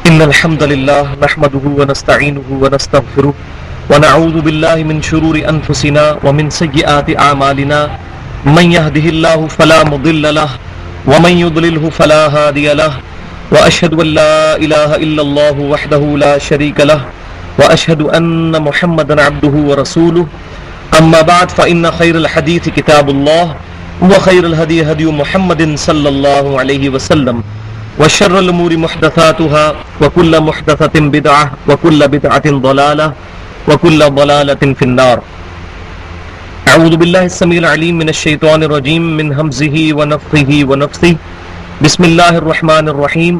إن الحمد لله نحمده ونستعينه ونستغفره ونعوذ بالله من شرور أنفسنا ومن سيئات أعمالنا من يهده الله فلا مضل له ومن يضلله فلا هادي له وأشهد أن لا إله إلا الله وحده لا شريك له وأشهد أن محمدا عبده ورسوله أما بعد فإن خير الحديث كتاب الله وخير الهدي هدي محمد صلى الله عليه وسلم وشر الأمور محدثاتها وكل محدثة بدعة وكل بدعة ضلالة وكل ضلالة في النار. أعوذ بالله السميع العليم من الشيطان الرجيم من همزه ونفخه ونفثه. بسم الله الرحمن الرحيم.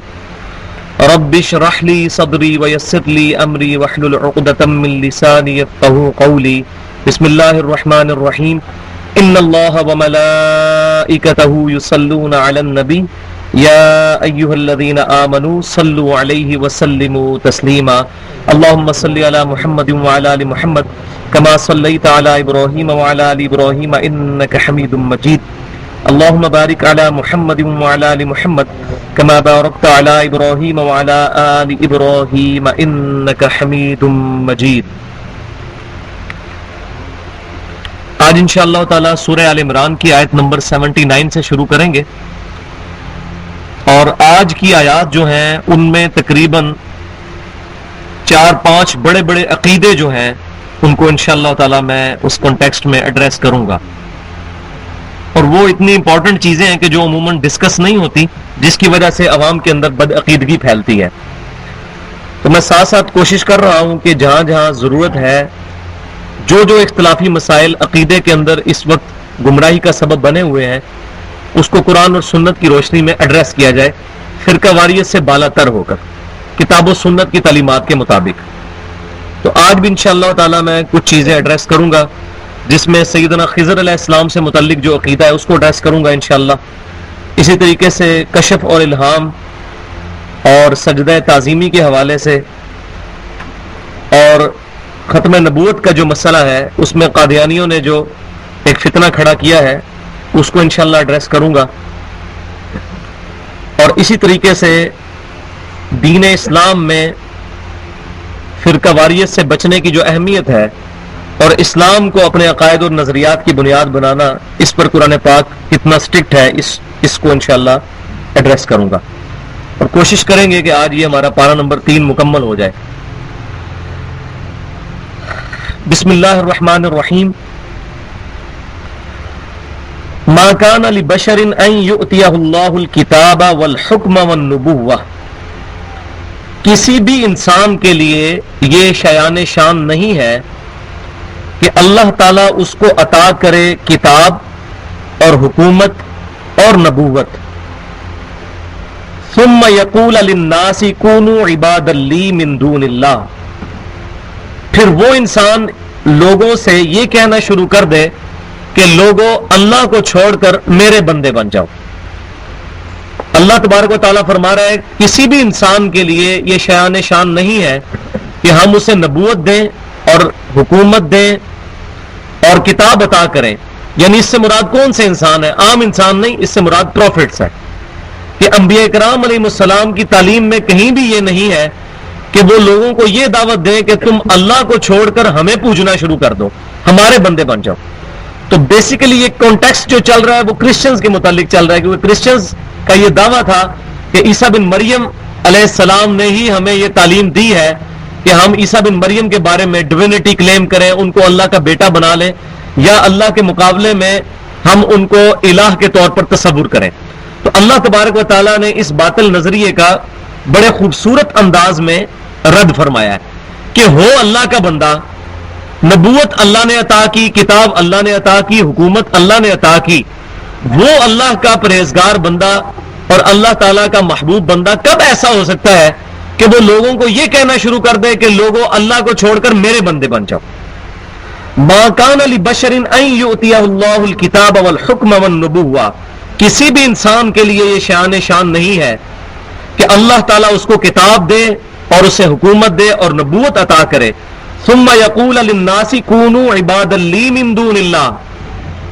رب اشرح لي صدري ويسر لي أمري واحلل عقدة من لساني يفقهوا قولي. بسم الله الرحمن الرحيم. إن الله وملائكته يصلون على النبي يا أيها الذين آمنوا صلوا عليه وسلموا تسليما. اللهم صل على محمد وعلى آل محمد كما صليت على إبراهيم وعلى آل إبراهيم إنك حميد مجيد. اللهم بارك على محمد وعلى آل محمد كما باركت على إبراهيم وعلى آل إبراهيم إنك حميد مجيد. آج انشاءاللہ تعالی سورہ آل عمران کی آیت نمبر 79 سے شروع کریں گے، اور آج کی آیات جو ہیں ان میں تقریباً 4-5 بڑے بڑے عقیدے جو ہیں ان کو انشاءاللہ تعالی میں اس کانٹیکسٹ میں ایڈریس کروں گا، اور وہ اتنی امپورٹنٹ چیزیں ہیں کہ جو عموماً ڈسکس نہیں ہوتی، جس کی وجہ سے عوام کے اندر بد عقیدگی پھیلتی ہے. تو میں ساتھ ساتھ کوشش کر رہا ہوں کہ جہاں جہاں ضرورت ہے، جو اختلافی مسائل عقیدے کے اندر اس وقت گمراہی کا سبب بنے ہوئے ہیں، اس کو قرآن اور سنت کی روشنی میں ایڈریس کیا جائے، فرقہ واریت سے بالا تر ہو کر، کتاب و سنت کی تعلیمات کے مطابق. تو آج بھی انشاءاللہ تعالی میں کچھ چیزیں ایڈریس کروں گا، جس میں سیدنا خضر علیہ السلام سے متعلق جو عقیدہ ہے اس کو ایڈریس کروں گا انشاءاللہ. اسی طریقے سے کشف اور الہام اور سجدہ تعظیمی کے حوالے سے، اور ختم نبوت کا جو مسئلہ ہے اس میں قادیانیوں نے جو ایک فتنہ کھڑا کیا ہے اس کو انشاءاللہ ایڈریس کروں گا. اور اسی طریقے سے دین اسلام میں فرقہ واریت سے بچنے کی جو اہمیت ہے اور اسلام کو اپنے عقائد اور نظریات کی بنیاد بنانا، اس پر قرآن پاک کتنا سٹرکٹ ہے، اس کو انشاءاللہ ایڈریس کروں گا، اور کوشش کریں گے کہ آج یہ ہمارا پارہ نمبر 3 مکمل ہو جائے. بسم اللہ الرحمن الرحیم. ما کان لبشر ان یؤتیہ اللہ الکتاب والحکم والنبوہ. کسی بھی انسان کے لیے یہ شایان شان نہیں ہے کہ اللہ تعالیٰ اس کو عطا کرے کتاب اور حکومت اور نبوت. ثم یقول للناس کونوا عبادا لی من دون اللہ. پھر وہ انسان لوگوں سے یہ کہنا شروع کر دے کہ لوگوں اللہ کو چھوڑ کر میرے بندے بن جاؤ. اللہ تبارک و تعالیٰ فرما رہا ہے کسی بھی انسان کے لیے یہ شایان شان نہیں ہے کہ ہم اسے نبوت دیں اور حکومت دیں اور کتاب عطا کریں. یعنی اس سے مراد کون سے انسان ہے؟ عام انسان نہیں، اس سے مراد پروفٹس ہے. کہ انبیاء کرام علیہ السلام کی تعلیم میں کہیں بھی یہ نہیں ہے کہ وہ لوگوں کو یہ دعوت دیں کہ تم اللہ کو چھوڑ کر ہمیں پوجنا شروع کر دو، ہمارے بندے بن جاؤ. تو بیسیکلی یہ کانٹیکسٹ جو چل رہا ہے وہ کرسچنز کے متعلق چل رہا ہے، کیونکہ کرسچنز کا یہ دعویٰ تھا کہ عیسیٰ بن مریم علیہ السلام نے ہی ہمیں یہ تعلیم دی ہے کہ ہم عیسیٰ بن مریم کے بارے میں ڈیوینٹی کلیم کریں، ان کو اللہ کا بیٹا بنا لیں، یا اللہ کے مقابلے میں ہم ان کو الہ کے طور پر تصور کریں. تو اللہ تبارک و تعالیٰ نے اس باطل نظریے کا بڑے خوبصورت انداز میں رد فرمایا ہے کہ ہو اللہ کا بندہ، نبوت اللہ نے عطا کی، کتاب اللہ نے عطا کی، حکومت اللہ نے عطا کی. وہ اللہ کا پرہیزگار بندہ اور اللہ تعالیٰ کا محبوب بندہ کب ایسا ہو سکتا ہے کہ وہ لوگوں کو یہ کہنا شروع کر دے کہ لوگوں اللہ کو چھوڑ کر میرے بندے بن جاؤ. ما کان لبشر ان یؤتیہ اللہ الکتاب والحکم والنبوہ. کسی بھی انسان کے لیے یہ شان شان نہیں ہے کہ اللہ تعالیٰ اس کو کتاب دے اور اسے حکومت دے اور نبوت عطا کرے. ثم یقول للناس کونوا عبادا لی من دون اللہ.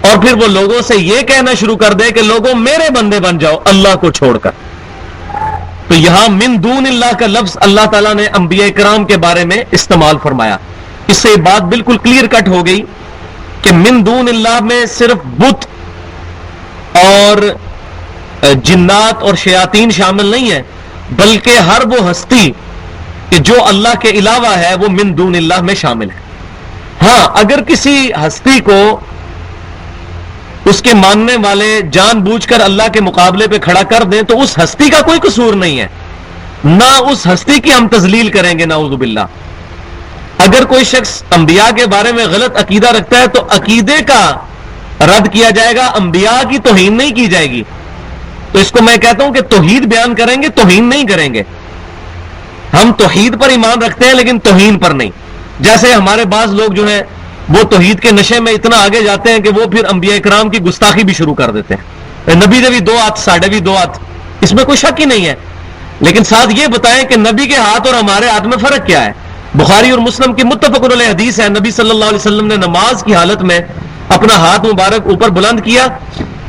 اور پھر وہ لوگوں سے یہ کہنا شروع کر دے کہ لوگوں میرے بندے بن جاؤ اللہ کو چھوڑ کر. تو یہاں من دون اللہ کا لفظ اللہ تعالیٰ نے انبیاء کرام کے بارے میں استعمال فرمایا. اس سے یہ بات بالکل کلیئر کٹ ہو گئی کہ من دون اللہ میں صرف بت اور جنات اور شیاطین شامل نہیں ہے، بلکہ ہر وہ ہستی کہ جو اللہ کے علاوہ ہے وہ من دون اللہ میں شامل ہے. ہاں، اگر کسی ہستی کو اس کے ماننے والے جان بوجھ کر اللہ کے مقابلے پہ کھڑا کر دیں تو اس ہستی کا کوئی قصور نہیں ہے، نہ اس ہستی کی ہم تذلیل کریں گے نعوذ باللہ. اگر کوئی شخص انبیاء کے بارے میں غلط عقیدہ رکھتا ہے تو عقیدے کا رد کیا جائے گا، انبیاء کی توہین نہیں کی جائے گی. تو اس کو میں کہتا ہوں کہ توحید بیان کریں گے، توہین نہیں کریں گے. ہم توحید پر ایمان رکھتے ہیں لیکن توہین پر نہیں. جیسے ہمارے بعض لوگ جو ہیں وہ توحید کے نشے میں اتنا آگے جاتے ہیں کہ وہ پھر انبیاء کرام کی گستاخی بھی شروع کر دیتے ہیں. نبی نے بھی 2 ہاتھ، ساڑھے بھی 2 ہاتھ، اس میں کوئی شک ہی نہیں ہے. لیکن ساتھ یہ بتائیں کہ نبی کے ہاتھ اور ہمارے ہاتھ میں فرق کیا ہے. بخاری اور مسلم کی متفق علیہ حدیث ہے، نبی صلی اللہ علیہ وسلم نے نماز کی حالت میں اپنا ہاتھ مبارک اوپر بلند کیا،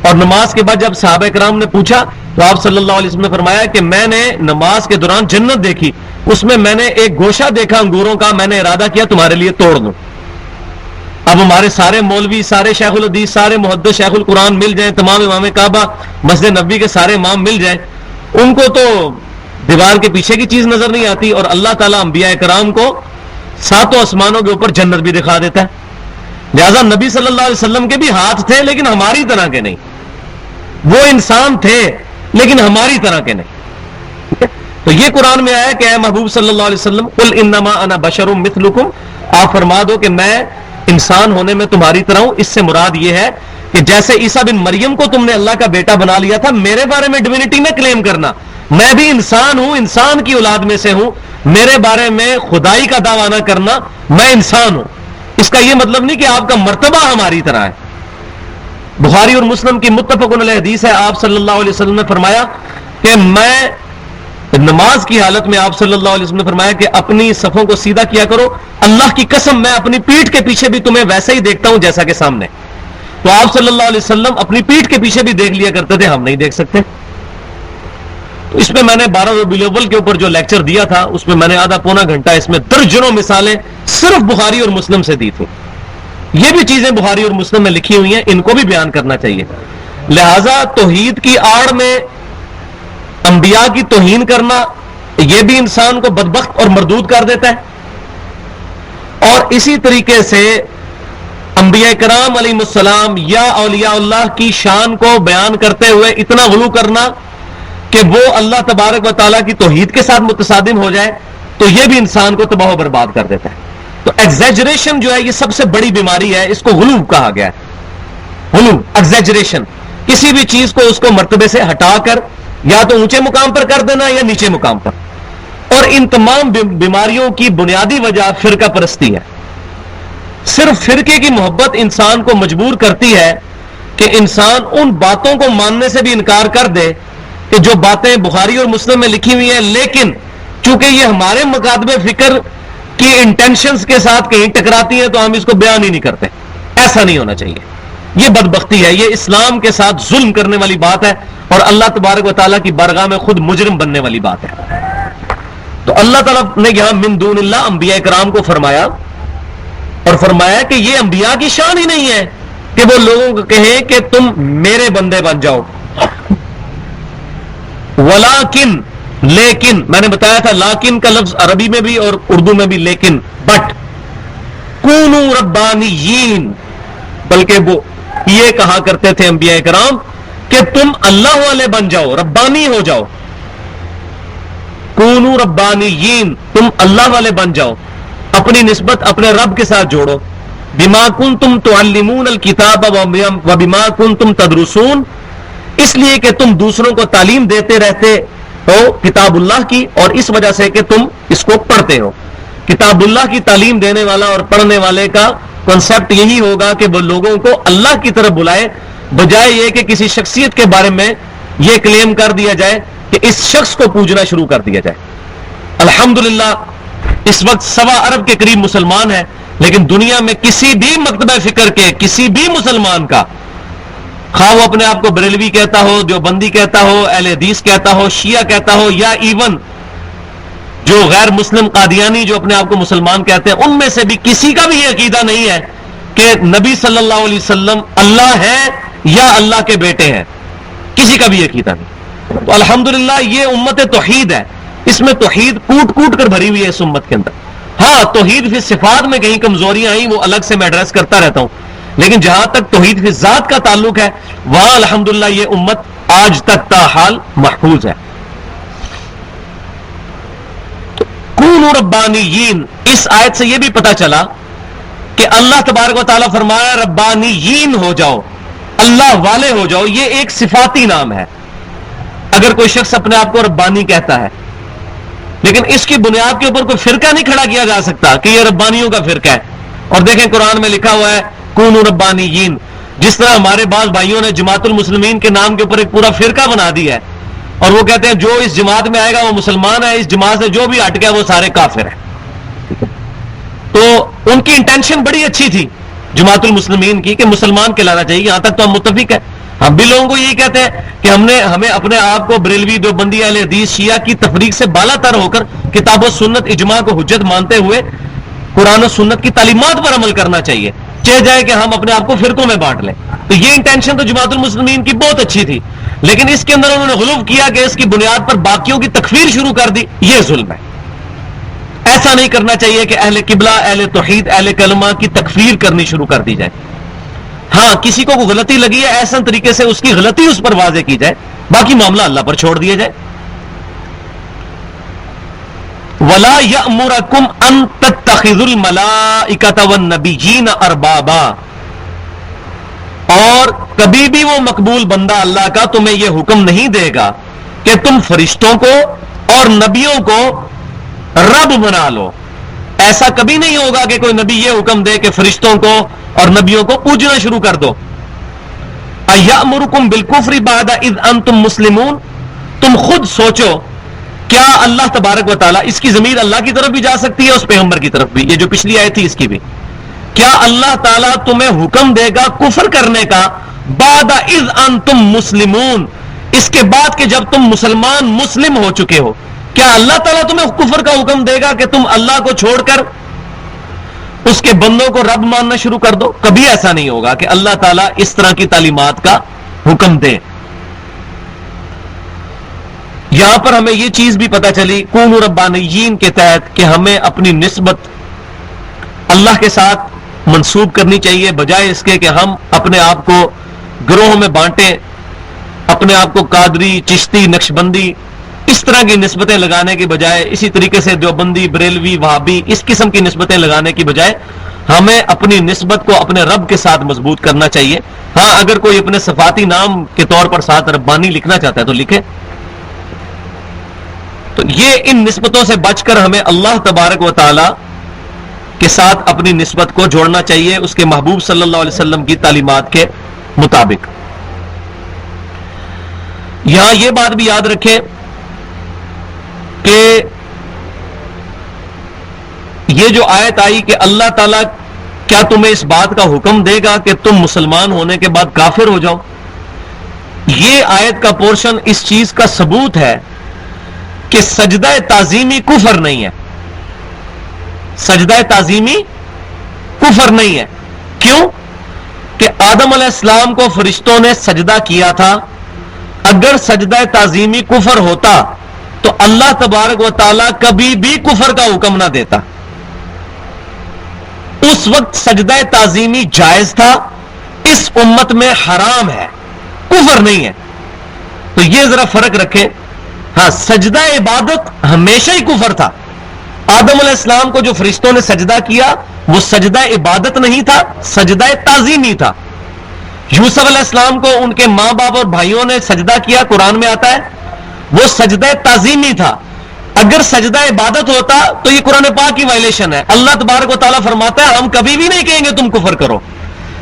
اور نماز کے بعد جب صحابہ کرام نے پوچھا تو آپ صلی اللہ علیہ وسلم نے فرمایا کہ میں نے نماز کے دوران جنت دیکھی، اس میں میں نے ایک گوشہ دیکھا انگوروں کا، میں نے ارادہ کیا تمہارے لیے توڑ دوں. اب ہمارے سارے مولوی، سارے شیخ الحدیث، سارے محدث، شیخ القرآن مل جائیں، تمام امام کعبہ، مسجد نبوی کے سارے امام مل جائیں، ان کو تو دیوار کے پیچھے کی چیز نظر نہیں آتی، اور اللہ تعالیٰ انبیاء کرام کو 7 آسمانوں کے اوپر جنت بھی دکھا دیتا ہے. لہذا نبی صلی اللہ علیہ وسلم کے بھی ہاتھ تھے لیکن ہماری طرح کے نہیں. وہ انسان تھے لیکن ہماری طرح کے نہیں. تو یہ قرآن میں آیا کہ اے محبوب صلی اللہ علیہ وسلم قل انما انا بشر مثلکم، آپ فرما دو کہ میں انسان ہونے میں تمہاری طرح ہوں. اس سے مراد یہ ہے کہ جیسے عیسیٰ بن مریم کو تم نے اللہ کا بیٹا بنا لیا تھا، میرے بارے میں ڈیوینٹی میں کلیم کرنا، میں بھی انسان ہوں، انسان کی اولاد میں سے ہوں، میرے بارے میں خدائی کا دعویٰ نہ کرنا، میں انسان ہوں. اس کا یہ مطلب نہیں کہ آپ کا مرتبہ ہماری طرح ہے. بخاری اور مسلم کی متفق علیہ حدیث ہے، آپ صلی اللہ علیہ وسلم نے فرمایا کہ میں نماز کی حالت میں، آپ صلی اللہ علیہ وسلم نے فرمایا کہ اپنی صفوں کو سیدھا کیا کرو، اللہ کی قسم میں اپنی پیٹھ کے پیچھے بھی تمہیں ویسے ہی دیکھتا ہوں جیسا کہ سامنے. تو آپ صلی اللہ علیہ وسلم اپنی پیٹھ کے پیچھے بھی دیکھ لیا کرتے تھے، ہم نہیں دیکھ سکتے. تو اس میں نے 12 ربیع الاول کے اوپر جو لیکچر دیا تھا اس میں نے آدھا پونا گھنٹہ اس میں درجنوں مثالیں صرف بخاری اور مسلم سے دی تھی. یہ بھی چیزیں بخاری اور مسلم میں لکھی ہوئی ہیں، ان کو بھی بیان کرنا چاہیے. لہذا توحید کی آڑ میں انبیاء کی توہین کرنا یہ بھی انسان کو بدبخت اور مردود کر دیتا ہے. اور اسی طریقے سے انبیاء کرام علیہ السلام یا اولیاء اللہ کی شان کو بیان کرتے ہوئے اتنا غلو کرنا کہ وہ اللہ تبارک و تعالیٰ کی توحید کے ساتھ متصادم ہو جائے، تو یہ بھی انسان کو تباہ و برباد کر دیتا ہے. تو ایگزیجریشن جو ہے یہ سب سے بڑی بیماری ہے، اس کو غلو کہا گیا ہے. غلو، ایگزیجریشن، کسی بھی چیز کو اس کو مرتبے سے ہٹا کر یا تو اونچے مقام پر کر دینا یا نیچے مقام پر. اور ان تمام بیماریوں کی بنیادی وجہ فرقہ پرستی ہے. صرف فرقے کی محبت انسان کو مجبور کرتی ہے کہ انسان ان باتوں کو ماننے سے بھی انکار کر دے کہ جو باتیں بخاری اور مسلم میں لکھی ہوئی ہیں، لیکن چونکہ یہ ہمارے مکاتب فکر کی انٹینشنز کے ساتھ کہیں ٹکراتی ہیں تو ہم اس کو بیان ہی نہیں کرتے. ایسا نہیں ہونا چاہیے. یہ بدبختی ہے، یہ اسلام کے ساتھ ظلم کرنے والی بات ہے اور اللہ تبارک و تعالیٰ کی بارگاہ میں خود مجرم بننے والی بات ہے. تو اللہ تعالیٰ نے یہاں من دون اللہ انبیاء کرام کو فرمایا، اور فرمایا کہ یہ انبیاء کی شان ہی نہیں ہے کہ وہ لوگوں کو کہیں کہ تم میرے بندے بن جاؤ. ولیکن، لیکن میں نے بتایا تھا لیکن کا لفظ عربی میں بھی اور اردو میں بھی لیکن، بٹ کونوا ربانیین، بلکہ وہ یہ کہا کرتے تھے انبیاء کرام کہ تم اللہ والے بن جاؤ، ربانی ہو جاؤ. کونوا ربانیین، تم اللہ والے بن جاؤ، اپنی نسبت اپنے رب کے ساتھ جوڑو. بما کنتم تعلمون الکتاب وبما کنتم تدرسون، اس لیے کہ تم دوسروں کو تعلیم دیتے رہتے ہو کتاب اللہ کی، اور اس وجہ سے کہ تم اس کو پڑھتے ہو. کتاب اللہ کی تعلیم دینے والا اور پڑھنے والے کا کنسپٹ یہی ہوگا کہ وہ لوگوں کو اللہ کی طرف بلائے، بجائے یہ کہ کسی شخصیت کے بارے میں یہ کلیم کر دیا جائے کہ اس شخص کو پوجنا شروع کر دیا جائے. الحمدللہ اس وقت 1.25 ارب کے قریب مسلمان ہیں، لیکن دنیا میں کسی بھی مکتبہ فکر کے کسی بھی مسلمان کا خواہ وہ اپنے آپ کو بریلوی کہتا ہو، دیوبندی کہتا ہو، اہل حدیث کہتا ہو، شیعہ کہتا ہو، یا ایون جو غیر مسلم قادیانی جو اپنے آپ کو مسلمان کہتے ہیں، ان میں سے بھی کسی کا بھی یہ عقیدہ نہیں ہے کہ نبی صلی اللہ علیہ وسلم اللہ ہے یا اللہ کے بیٹے ہیں، کسی کا بھی عقیدہ نہیں۔ تو الحمدللہ یہ امت توحید ہے، اس میں توحید کوٹ کوٹ کر بھری ہوئی ہے اس امت کے اندر۔ ہاں توحید فی صفات میں کہیں کمزوریاں آئیں، وہ الگ سے میں ایڈریس کرتا رہتا ہوں، لیکن جہاں تک توحید فی ذات کا تعلق ہے وہاں الحمدللہ یہ امت آج تک تاحال محفوظ ہے۔ کونوا ربانیین، اس آیت سے یہ بھی پتا چلا کہ اللہ تبارک و تعالیٰ فرمایا ربانیین ہو جاؤ، اللہ والے ہو جاؤ، یہ ایک صفاتی نام ہے۔ اگر کوئی شخص اپنے آپ کو ربانی کہتا ہے لیکن اس کی بنیاد کے اوپر کوئی فرقہ نہیں کھڑا کیا جا سکتا کہ یہ ربانیوں کا فرقہ ہے۔ اور دیکھیں قرآن میں لکھا ہوا ہے کونوا ربانیین، جس طرح ہمارے بعض بھائیوں نے جماعت المسلمین کے نام کے اوپر ایک پورا فرقہ بنا دیا ہے، اور وہ کہتے ہیں جو اس جماعت میں آئے گا وہ مسلمان ہے، اس جماعت سے جو بھی ہٹ گیا وہ سارے کافر ہیں۔ تو ان کی انٹینشن بڑی اچھی تھی جماعت المسلمین کی کہ مسلمان کہلانا چاہیے، یہاں تک تو ہم متفق ہیں۔ ہم بھی لوگوں کو یہی کہتے ہیں کہ ہمیں اپنے آپ کو بریلوی، دیوبندی، اہل حدیث، شیعہ کی تفریق سے بالا تر ہو کر کتاب و سنت اجماع کو حجت مانتے ہوئے قرآن و سنت کی تعلیمات پر عمل کرنا چاہیے، چاہے جائے کہ ہم اپنے آپ کو فرقوں میں بانٹ لیں۔ تو یہ انٹینشن تو جماعت المسلمین کی بہت اچھی تھی، لیکن اس کے اندر انہوں نے غلو کیا کہ اس کی بنیاد پر باقیوں کی تکفیر شروع کر دی، یہ ظلم ہے۔ ایسا نہیں کرنا چاہیے کہ اہل قبلہ، اہل توحید، اہل کلمہ کی تکفیر کرنی شروع کر دی جائے۔ ہاں کسی کو غلطی لگی ہے ایسا طریقے سے اس کی غلطی اس پر واضح کی جائے، باقی معاملہ اللہ پر چھوڑ دیا جائے۔ وَلَا يَأْمُرَكُمْ أَن تَتَّخِذُوا الْمَلَائِكَةَ وَالنَّبِيِّينَ أَرْبَابًا، اور کبھی بھی وہ مقبول بندہ اللہ کا تمہیں یہ حکم نہیں دے گا کہ تم فرشتوں کو اور نبیوں کو رب بنا لو۔ ایسا کبھی نہیں ہوگا کہ کوئی نبی یہ حکم دے کہ فرشتوں کو اور نبیوں کو پوجنا شروع کر دو۔ اَيَأْمُرُكُمْ بِالْكُفْرِ بَعْدَ إِذْ أَنْتُمْ مُسْلِمُونَ، تم خود سوچو کیا اللہ تبارک و تعالیٰ، اس کی ضمیر اللہ کی طرف بھی جا سکتی ہے اس پیغمبر کی طرف بھی، یہ جو پچھلی آیت تھی اس کی بھی، کیا اللہ تعالیٰ تمہیں حکم دے گا کفر کرنے کا بعد اذ انتم مسلمون، اس کے بعد کہ جب تم مسلم ہو چکے ہو؟ کیا اللہ تعالیٰ تمہیں کفر کا حکم دے گا کہ تم اللہ کو چھوڑ کر اس کے بندوں کو رب ماننا شروع کر دو؟ کبھی ایسا نہیں ہوگا کہ اللہ تعالیٰ اس طرح کی تعلیمات کا حکم دے۔ یہاں پر ہمیں یہ چیز بھی پتہ چلی کونوا ربانیین کے تحت کہ ہمیں اپنی نسبت اللہ کے ساتھ منسوب کرنی چاہیے، بجائے اس کے کہ ہم اپنے آپ کو گروہوں میں بانٹیں، اپنے آپ کو قادری، چشتی، نقشبندی اس طرح کی نسبتیں لگانے کی بجائے، اسی طریقے سے دیوبندی، بریلوی، وہابی، اس قسم کی نسبتیں لگانے کی بجائے ہمیں اپنی نسبت کو اپنے رب کے ساتھ مضبوط کرنا چاہیے۔ ہاں اگر کوئی اپنے صفاتی نام کے طور پر ساتھ ربانی لکھنا چاہتا ہے تو لکھے۔ تو یہ ان نسبتوں سے بچ کر ہمیں اللہ تبارک و تعالی کے ساتھ اپنی نسبت کو جوڑنا چاہیے اس کے محبوب صلی اللہ علیہ وسلم کی تعلیمات کے مطابق۔ یہاں یہ بات بھی یاد رکھیں کہ یہ جو آیت آئی کہ اللہ تعالیٰ کیا تمہیں اس بات کا حکم دے گا کہ تم مسلمان ہونے کے بعد کافر ہو جاؤ، یہ آیت کا پورشن اس چیز کا ثبوت ہے کہ سجدہ تعظیمی کفر نہیں ہے۔ سجدہ تعظیمی کفر نہیں ہے۔ کیوں؟ کہ آدم علیہ السلام کو فرشتوں نے سجدہ کیا تھا۔ اگر سجدہ تعظیمی کفر ہوتا تو اللہ تبارک و تعالیٰ کبھی بھی کفر کا حکم نہ دیتا۔ اس وقت سجدہ تعظیمی جائز تھا، اس امت میں حرام ہے، کفر نہیں ہے۔ تو یہ ذرا فرق رکھیں۔ ہاں سجدہ عبادت ہمیشہ ہی کفر تھا۔ آدم علیہ السلام کو جو فرشتوں نے سجدہ کیا وہ سجدہ عبادت نہیں تھا، سجدہ تعظیمی تھا۔ یوسف علیہ السلام کو ان کے ماں باپ اور بھائیوں نے سجدہ کیا، قرآن میں آتا ہے، وہ سجدہ تعظیمی تھا۔ اگر سجدہ عبادت ہوتا تو یہ قرآن پاک کی وائلیشن ہے۔ اللہ تبارک و تعالیٰ فرماتا ہے ہم کبھی بھی نہیں کہیں گے تم کفر کرو۔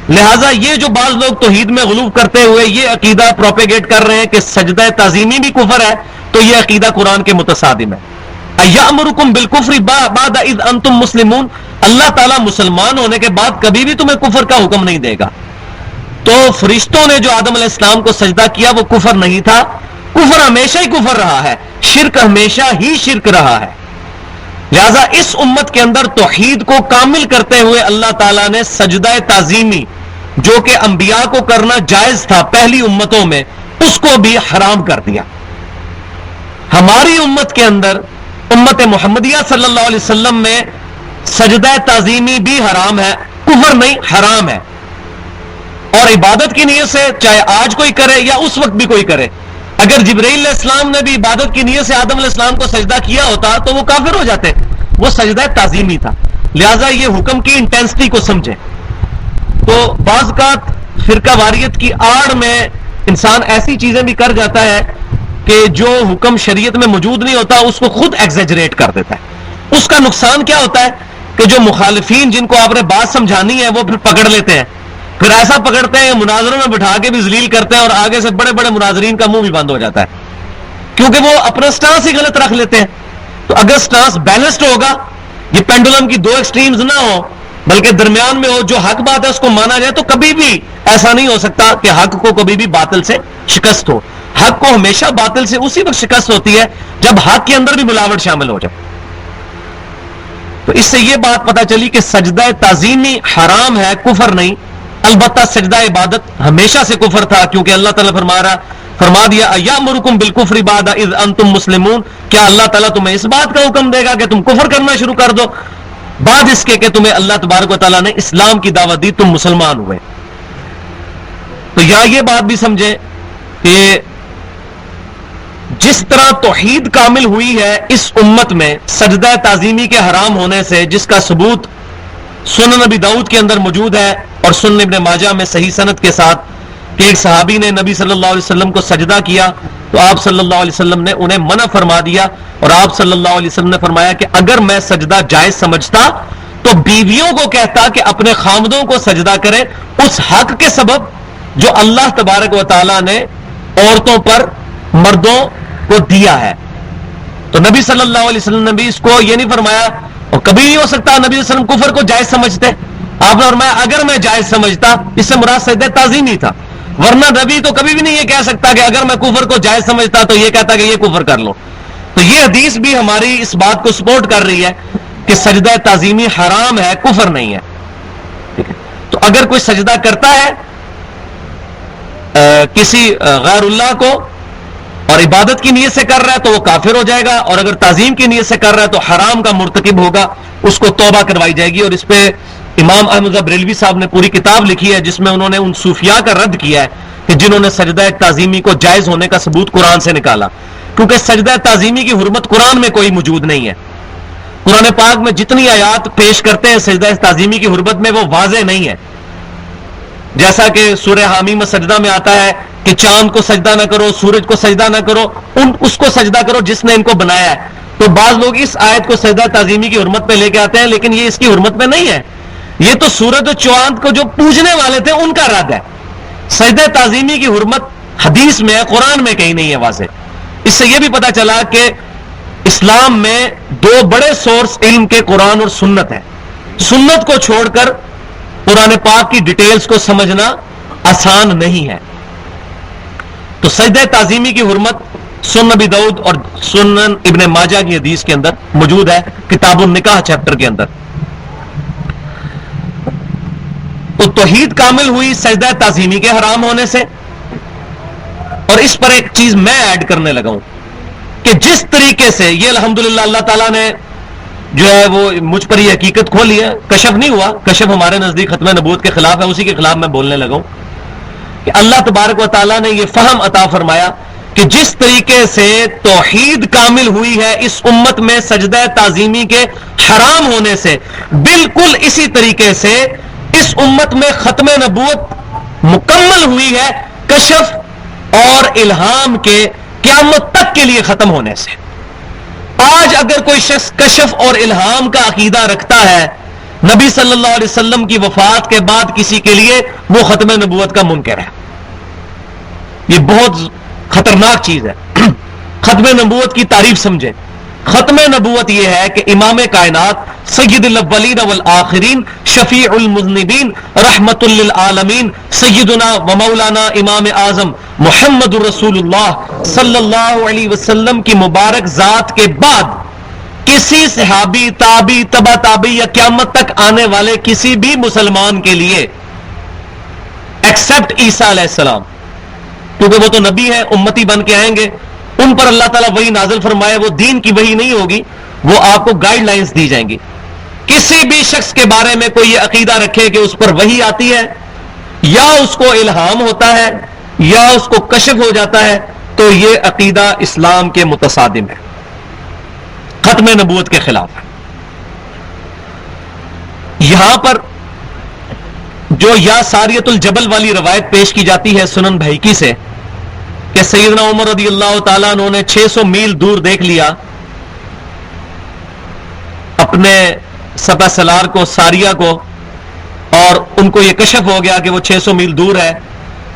لہٰذا یہ جو بعض لوگ توحید میں غلو کرتے ہوئے یہ عقیدہ پروپیگیٹ کر رہے ہیں کہ سجدہ تعظیمی بھی کفر ہے، تو یہ عقیدہ قرآن کے متصادم ہے۔ اَیَأْمُرُکُم بِالْکُفْرِ بَعْدَ اِذْ أَنْتُم مُسْلِمُونَ، اللہ تعالیٰ مسلمان ہونے کے بعد کبھی بھی تمہیں کفر کا حکم نہیں دے گا۔ تو فرشتوں نے جو آدم علیہ السلام کو سجدہ کیا وہ کفر نہیں تھا. کفر ہمیشہ ہی کفر رہا ہے, شرک ہمیشہ ہی شرک رہا ہے. لہذا اس امت کے اندر توحید کو کامل کرتے ہوئے اللہ تعالیٰ نے سجدہ تعظیمی جو کہ انبیاء کو کرنا جائز تھا پہلی امتوں میں, اس کو بھی حرام کر دیا. ہماری امت کے اندر, امت محمدیہ صلی اللہ علیہ وسلم میں سجدہ تعظیمی بھی حرام ہے, کفر نہیں حرام ہے. اور عبادت کی نیت سے چاہے آج کوئی کرے یا اس وقت بھی کوئی کرے, اگر جبرائیل علیہ السلام نے بھی عبادت کی نیت سے آدم علیہ السلام کو سجدہ کیا ہوتا تو وہ کافر ہو جاتے, وہ سجدہ تعظیمی تھا. لہذا یہ حکم کی انٹینسٹی کو سمجھیں. تو بعض اوقات فرقہ واریت کی آڑ میں انسان ایسی چیزیں بھی کر جاتا ہے کہ جو حکم شریعت میں موجود نہیں ہوتا اس کو خود ایگزیجریٹ کر دیتا ہے. اس کا نقصان کیا ہوتا ہے کہ جو مخالفین جن کو آپ نے بات سمجھانی ہے وہ پھر پکڑ لیتے ہیں, پھر ایسا پکڑتے ہیں مناظروں میں بٹھا کے بھی ذلیل کرتے ہیں, اور آگے سے بڑے بڑے مناظرین کا منہ بھی بند ہو جاتا ہے کیونکہ وہ اپنا سٹانس ہی غلط رکھ لیتے ہیں. تو اگر سٹانس بیلنسڈ ہوگا, یہ پینڈولم کی دو ایکسٹریمز نہ ہو بلکہ درمیان میں ہو, جو حق بات ہے اس کو مانا جائے, تو کبھی بھی ایسا نہیں ہو سکتا کہ حق کو کبھی بھی باطل سے شکست ہو. حق کو ہمیشہ باطل سے اسی وقت شکست ہوتی ہے جب حق کے اندر بھی ملاوٹ شامل ہو جائے. تو اس سے یہ بات پتہ چلی کہ سجدہ تعظیمی حرام ہے, کفر نہیں. البتہ سجدہ عبادت ہمیشہ سے کفر تھا, کیونکہ اللہ تعالیٰ فرما دیا ایامرکم بالکفر بعد اذ انتم مسلمون, کیا اللہ تعالیٰ تمہیں اس بات کا حکم دے گا کہ تم کفر کرنا شروع کر دو بعد اس کے کہ تمہیں اللہ تبارک و تعالیٰ نے اسلام کی دعوت دی, تم مسلمان ہوئے. تو یا یہ بات بھی سمجھیں کہ جس طرح توحید کامل ہوئی ہے اس امت میں سجدہ تعظیمی کے حرام ہونے سے, جس کا ثبوت سنن نبی داؤد کے اندر موجود ہے اور سنن ابن ماجہ میں صحیح سند کے ساتھ, کہ ایک صحابی نے نبی صلی اللہ علیہ وسلم کو سجدہ کیا تو آپ صلی اللہ علیہ وسلم نے انہیں منع فرما دیا, اور آپ صلی اللہ علیہ وسلم نے فرمایا کہ اگر میں سجدہ جائز سمجھتا تو بیویوں کو کہتا کہ اپنے خامدوں کو سجدہ کریں اس حق کے سبب جو اللہ تبارک و تعالیٰ نے عورتوں پر مردوں کو دیا ہے. تو نبی صلی اللہ علیہ وسلم نے بھی اس کو یہ نہیں فرمایا, اور کبھی نہیں ہو سکتا نبی صلی اللہ علیہ وسلم کفر کو جائز سمجھتے. آپ نے فرمایا اگر میں جائز سمجھتا, اس سے مراد سجدہ تعظیمی تھا, ورنہ نبی تو کبھی بھی نہیں یہ کہہ سکتا کہ اگر میں کفر کو جائز سمجھتا تو یہ کہتا کہ یہ کفر کر لو. تو یہ حدیث بھی ہماری اس بات کو سپورٹ کر رہی ہے کہ سجدہ تعظیمی حرام ہے, کفر نہیں ہے. ٹھیک ہے, تو اگر کوئی سجدہ کرتا ہے کسی غیر اللہ کو اور عبادت کی نیت سے کر رہا ہے تو وہ کافر ہو جائے گا, اور اگر تعظیم کی نیت سے کر رہا ہے تو حرام کا مرتکب ہوگا, اس کو توبہ کروائی جائے گی. اور اس پہ امام احمد بریلوی صاحب نے پوری کتاب لکھی ہے جس میں انہوں نے ان صوفیاء کا رد کیا ہے کہ جنہوں نے سجدہ تعظیمی کو جائز ہونے کا ثبوت قرآن سے نکالا, کیونکہ سجدہ تعظیمی کی حرمت قرآن میں کوئی موجود نہیں ہے. قرآن پاک میں جتنی آیات پیش کرتے ہیں سجدہ تعظیمی کی حرمت میں وہ واضح نہیں ہے. جیسا کہ سورہ حامیم سجدہ میں آتا ہے کہ چاند کو سجدہ نہ کرو, سورج کو سجدہ نہ کرو, اس کو سجدہ کرو جس نے ان کو بنایا ہے. تو بعض لوگ اس آیت کو سجدہ تعظیمی کی حرمت پہ لے کے آتے ہیں, لیکن یہ اس کی حرمت میں نہیں ہے. یہ تو سورج و چاند کو جو پوجنے والے تھے ان کا رد ہے. سجدہ تعظیمی کی حرمت حدیث میں ہے, قرآن میں کہیں نہیں ہے واضح. اس سے یہ بھی پتہ چلا کہ اسلام میں دو بڑے سورس علم کے قرآن اور سنت ہیں. سنت کو چھوڑ کر قرآن پاک کی ڈیٹیلز کو سمجھنا آسان نہیں ہے. تو سجدہ تعظیمی کی حرمت سنن نبی داؤد اور سنن ابن ماجہ کی حدیث کے اندر موجود ہے, کتاب النکاح چیپٹر کے اندر. تو توحید کامل ہوئی سجدہ تعظیمی کے حرام ہونے سے. اور اس پر ایک چیز میں ایڈ کرنے لگا ہوں کہ جس طریقے سے یہ الحمدللہ اللہ تعالیٰ نے جو ہے وہ مجھ پر یہ حقیقت کھولی ہے, کشف نہیں ہوا, کشف ہمارے نزدیک ختم نبوت کے خلاف ہے, اسی کے خلاف میں بولنے لگا ہوں کہ اللہ تبارک و تعالیٰ نے یہ فہم عطا فرمایا کہ جس طریقے سے توحید کامل ہوئی ہے اس امت میں سجدہ تعظیمی کے حرام ہونے سے, بالکل اسی طریقے سے اس امت میں ختم نبوت مکمل ہوئی ہے کشف اور الہام کے قیامت تک کے لیے ختم ہونے سے. آج اگر کوئی شخص کشف اور الہام کا عقیدہ رکھتا ہے نبی صلی اللہ علیہ وسلم کی وفات کے بعد کسی کے لیے, وہ ختم نبوت کا منکر ہے. یہ بہت خطرناک چیز ہے. ختم نبوت کی تعریف سمجھے ختم نبوت یہ ہے کہ امام کائنات سید الاولین والآخرین شفیع المذنبین رحمت للعالمین سیدنا و مولانا امام اعظم محمد رسول اللہ صلی اللہ علیہ وسلم کی مبارک ذات کے بعد کسی صحابی تابی تبع تابی یا قیامت تک آنے والے کسی بھی مسلمان کے لیے ایکسپٹ عیسیٰ علیہ السلام، کیونکہ وہ تو نبی ہے، امتی بن کے آئیں گے، ان پر اللہ تعالیٰ وہی نازل فرمائے، وہ دین کی وہی نہیں ہوگی، وہ آپ کو گائیڈ لائنز دی جائیں گی۔ کسی بھی شخص کے بارے میں کوئی یہ عقیدہ رکھے کہ اس پر وحی آتی ہے یا اس کو الہام ہوتا ہے یا اس کو کشف ہو جاتا ہے، تو یہ عقیدہ اسلام کے متصادم ہے، ختم نبوت کے خلاف ہے۔ یہاں پر جو یا ساریت الجبل والی روایت پیش کی جاتی ہے سنن بہیقی سے کہ سیدنا عمر رضی اللہ تعالیٰ عنہ نے 600 میل دور دیکھ لیا اپنے سپہ سالار کو، ساریہ کو، اور ان کو یہ کشف ہو گیا کہ وہ 600 میل دور ہے،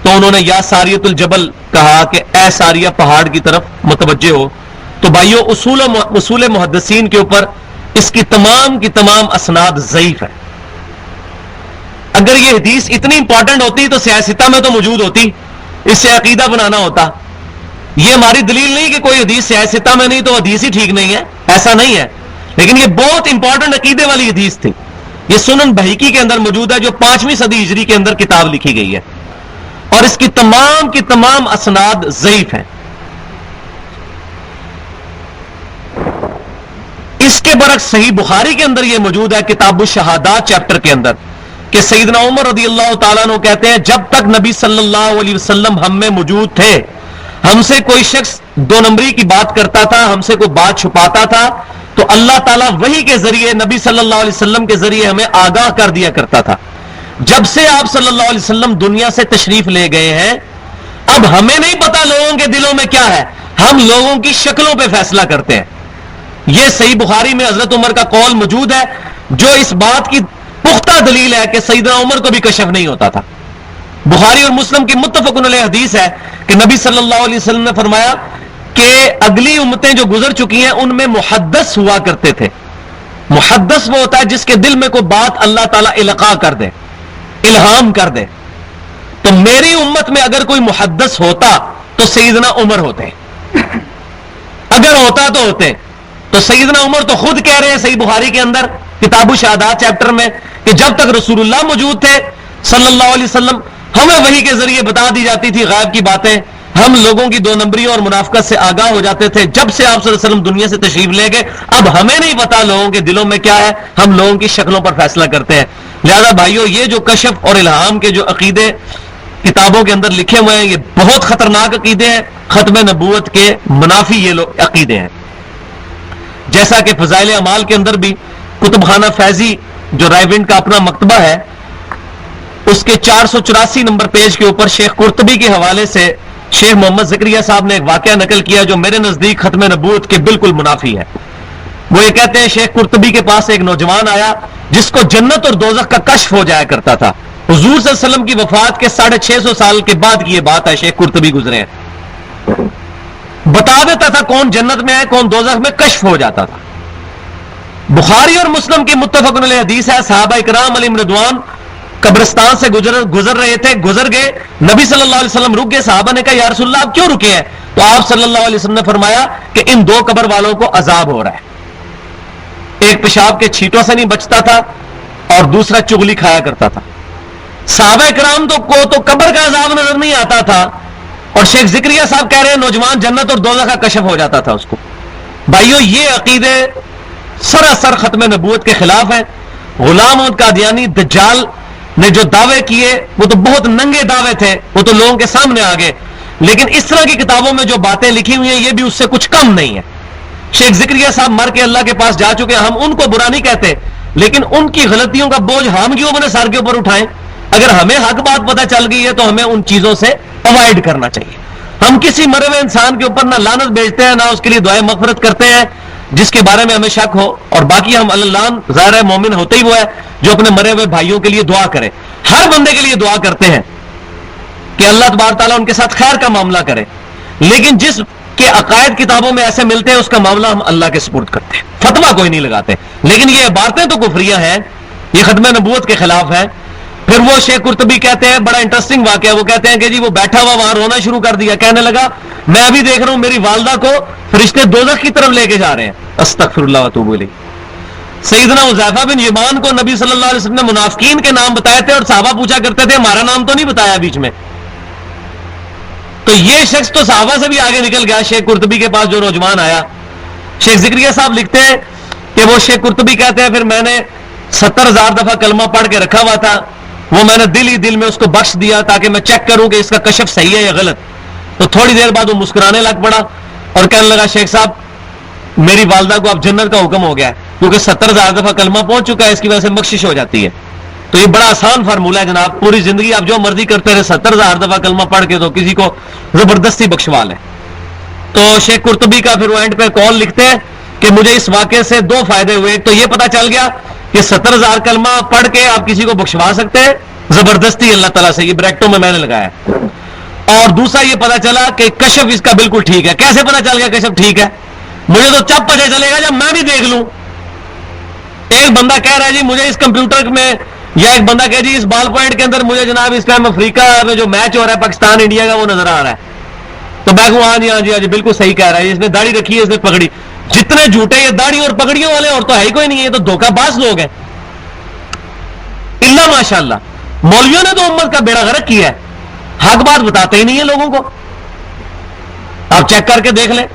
تو انہوں نے یا ساریت الجبل کہا کہ اے ساریہ پہاڑ کی طرف متوجہ ہو۔ تو بھائیو اصول محدثین کے اوپر اس کی تمام اسناد ضعیف ہے۔ اگر یہ حدیث اتنی امپورٹنٹ ہوتی تو سیاستہ میں تو موجود ہوتی، اس سے عقیدہ بنانا ہوتا۔ یہ ہماری دلیل نہیں کہ کوئی حدیث سیاستہ میں نہیں تو حدیث ہی ٹھیک نہیں ہے، ایسا نہیں ہے، لیکن یہ بہت امپورٹنٹ عقیدے والی حدیث تھی۔ یہ سنن بہیقی کے اندر موجود ہے جو 5ویں صدی ہجری کے اندر کتاب لکھی گئی ہے، اور اس کی تمام اسناد ضعیف ہیں۔ اس کے برعکس صحیح بخاری کے اندر یہ موجود ہے کتاب الشہادات چیپٹر کے اندر کہ سیدنا عمر رضی اللہ تعالیٰ عنہ کہتے ہیں جب تک نبی صلی اللہ علیہ وسلم ہم میں موجود تھے، ہم سے کوئی شخص 2 نمبری کی بات کرتا تھا، ہم سے کوئی بات چھپاتا تھا، تو اللہ تعالیٰ وحی کے ذریعے نبی صلی اللہ علیہ وسلم کے ذریعے ہمیں آگاہ کر دیا کرتا تھا۔ جب سے آپ صلی اللہ علیہ وسلم دنیا سے تشریف لے گئے ہیں، اب ہمیں نہیں پتا لوگوں کے دلوں میں کیا ہے، ہم لوگوں کی شکلوں پہ فیصلہ کرتے ہیں۔ یہ صحیح بخاری میں حضرت عمر کا قول موجود ہے جو اس بات کی پختہ دلیل ہے کہ سیدنا عمر کو بھی کشف نہیں ہوتا تھا۔ بخاری اور مسلم کی متفق علیہ حدیث ہے کہ نبی صلی اللہ علیہ وسلم نے فرمایا کہ اگلی امتیں جو گزر چکی ہیں ان میں محدث ہوا کرتے تھے۔ محدث وہ ہوتا ہے جس کے دل میں کوئی بات اللہ تعالیٰ القاء کر دے، الہام کر دے۔ تو میری امت میں اگر کوئی محدث ہوتا تو سیدنا عمر ہوتے، اگر ہوتا تو ہوتے۔ تو سیدنا عمر تو خود کہہ رہے ہیں صحیح بخاری کے اندر کتاب الشہادات چیپٹر میں کہ جب تک رسول اللہ موجود تھے صلی اللہ علیہ وسلم، ہمیں وحی کے ذریعے بتا دی جاتی تھی غیب کی باتیں، ہم لوگوں کی 2 نمبری اور منافقت سے آگاہ ہو جاتے تھے۔ جب سے آپ صلی اللہ علیہ وسلم دنیا سے تشریف لے گئے، اب ہمیں نہیں پتا لوگوں کے دلوں میں کیا ہے، ہم لوگوں کی شکلوں پر فیصلہ کرتے ہیں۔ لہذا بھائیو، یہ جو کشف اور الہام کے جو عقیدے کتابوں کے اندر لکھے ہوئے ہیں، یہ بہت خطرناک عقیدے ہیں، ختم نبوت کے منافی یہ لوگ عقیدے ہیں۔ جیسا کہ فضائل اعمال کے اندر بھی کتب خانہ فیضی جو رائیونڈ کا اپنا مکتبہ ہے، اس کے 484 نمبر پیج کے اوپر شیخ قرطبی کے حوالے سے شیخ محمد زکریا صاحب نے ایک واقعہ نقل کیا جو میرے نزدیک ختم نبوت کے بالکل منافی ہے۔ وہ یہ کہتے ہیں شیخ قرطبی کے پاس ایک نوجوان آیا جس کو جنت اور دوزخ کا کشف ہو جایا کرتا تھا۔ حضور صلی اللہ علیہ وسلم کی وفات کے 650 سال کے بعد کی یہ بات ہے، شیخ قرطبی گزرے ہیں۔ بتا دیتا تھا کون جنت میں ہے کون دوزخ میں، کشف ہو جاتا تھا۔ بخاری اور مسلم کی متفق علیہ حدیث ہے، صحابہ کرام علیہم رضوان قبرستان سے گزر رہے تھے، گزر گئے، نبی صلی اللہ علیہ وسلم رک گئے، صحابہ نے کہا یا رسول اللہ آپ کیوں رکے ہیں؟ تو آپ صلی اللہ علیہ وسلم نے فرمایا کہ ان 2 قبر والوں کو عذاب ہو رہا ہے، ایک پیشاب کے چھینٹوں سے نہیں بچتا تھا اور دوسرا چغلی کھایا کرتا تھا۔ صحابہ کرام کو تو قبر کا عذاب نظر نہیں آتا تھا، اور شیخ زکریا صاحب کہہ رہے ہیں نوجوان جنت اور دوزخ کا کشف ہو جاتا تھا اس کو۔ بھائیو، یہ عقیدے سراسر ختم نبوت کے خلاف ہیں۔ غلام احمد قادیانی دجال نے جو دعوے کیے وہ تو بہت ننگے دعوے تھے، وہ تو لوگوں کے سامنے آ گئے، لیکن اس طرح کی کتابوں میں جو باتیں لکھی ہوئی ہیں یہ بھی اس سے کچھ کم نہیں ہے۔ شیخ زکریا صاحب مر کے اللہ کے پاس جا چکے، ہم ان کو برا نہیں کہتے، لیکن ان کی غلطیوں کا بوجھ ہم کیوں اپنے سر کے اوپر اٹھائیں؟ اگر ہمیں حق بات پتہ چل گئی ہے تو ہمیں ان چیزوں سے اوائڈ کرنا چاہیے۔ ہم کسی مرے ہوئے انسان کے اوپر نہ لعنت بھیجتے ہیں، نہ اس کے لیے دعائیں مغفرت کرتے ہیں جس کے بارے میں ہمیں شک ہو، اور باقی ہم اللہ ظاہر ہے مومن ہوتے ہی وہ ہے جو اپنے مرے ہوئے بھائیوں کے لیے دعا کرے، ہر بندے کے لیے دعا کرتے ہیں کہ اللہ تبارک تعالیٰ ان کے ساتھ خیر کا معاملہ کرے، لیکن جس کہ عقائد کتابوں میں ایسے ملتے ہیں، اس کا معاملہ ہم اللہ کے سپرد کرتے ہیں، فتویٰ کوئی نہیں لگاتے. لیکن یہ عبارتیں تو کفریہ ہیں، یہ ختم نبوت کے خلاف ہے. پھر وہ شیخ قرطبی کہتے ہیں، بڑا انٹرسٹنگ واقعہ، وہ کہتے ہیں کہ جی وہ بیٹھا ہوا وہاں رونا شروع کر دیا، کہنے لگا میں ابھی دیکھ رہا ہوں میری والدہ کو فرشتے دوزخ کی طرف لے کے جا رہے ہیں. استغفر اللہ واتوب الیہ. سیدنا حذیفہ بن یمان کو نبی صلی اللہ علیہ وسلم نے منافقین کے نام بتائے تھے، اور صحابہ پوچھا کرتے تھے ہمارا نام تو نہیں بتایا بیچ میں. تو یہ شخص تو صحابہ سے بھی آگے نکل گیا. شیخ قرطبی کے پاس جو نوجوان آیا، شیخ ذکریہ صاحب لکھتے ہیں کہ وہ شیخ قرطبی کہتے ہیں پھر میں نے 70,000 دفعہ کلمہ پڑھ کے رکھا ہوا تھا، وہ میں نے دل ہی دل میں اس کو بخش دیا تاکہ میں چیک کروں کہ اس کا کشف صحیح ہے یا غلط. تو تھوڑی دیر بعد وہ مسکرانے لگ پڑا اور کہنے لگا شیخ صاحب میری والدہ کو اب جنت کا حکم ہو گیا ہے، کیونکہ 70,000 دفعہ کلمہ پہنچ چکا ہے، اس کی وجہ سے بخشش ہو جاتی ہے. تو یہ بڑا آسان فارمولہ ہے جناب، پوری زندگی آپ جو مرضی کرتے رہے 70,000 دفعہ کلمہ پڑھ کے تو کسی کو زبردستی بخشوا لیں. تو شیخ قرطبی کا پھر وہ اینڈ پہ قول لکھتے ہیں کہ مجھے اس واقعے سے 2 فائدے ہوئے. تو یہ پتا چل گیا کہ 70,000 کلمہ پڑھ کے آپ کسی کو بخشوا سکتے ہیں زبردستی اللہ تعالیٰ سے، یہ بریکٹوں میں نے لگایا. اور دوسرا یہ پتا چلا کہ کشف اس کا بالکل ٹھیک ہے. کیسے پتا چل گیا کشف ٹھیک ہے؟ مجھے تو جب پتہ چلے گا جب میں بھی دیکھ لوں. ایک بندہ کہہ رہا ہے جی مجھے اس کمپیوٹر میں، یا ایک بندہ کہہ جی اس بال پوائنٹ کے اندر مجھے جناب اس ٹائم افریقہ میں جو میچ ہو رہا ہے پاکستان انڈیا کا وہ نظر آ رہا ہے. تو میں کہوں ہاں جی ہاں جی ہاں جی بالکل صحیح کہہ رہا ہے، اس نے داڑھی رکھی ہے، اس نے پگڑی. جتنے جھوٹے یہ داڑھی اور پگڑیوں والے اور تو ہے ہی کوئی نہیں ہے، یہ تو دھوکہ باز لوگ ہیں. اللہ ماشاء اللہ مولویوں نے تو امت کا بیڑا غرق کیا ہے، حق بات بتاتے ہی نہیں ہیں لوگوں کو. آپ چیک کر کے دیکھ لیں.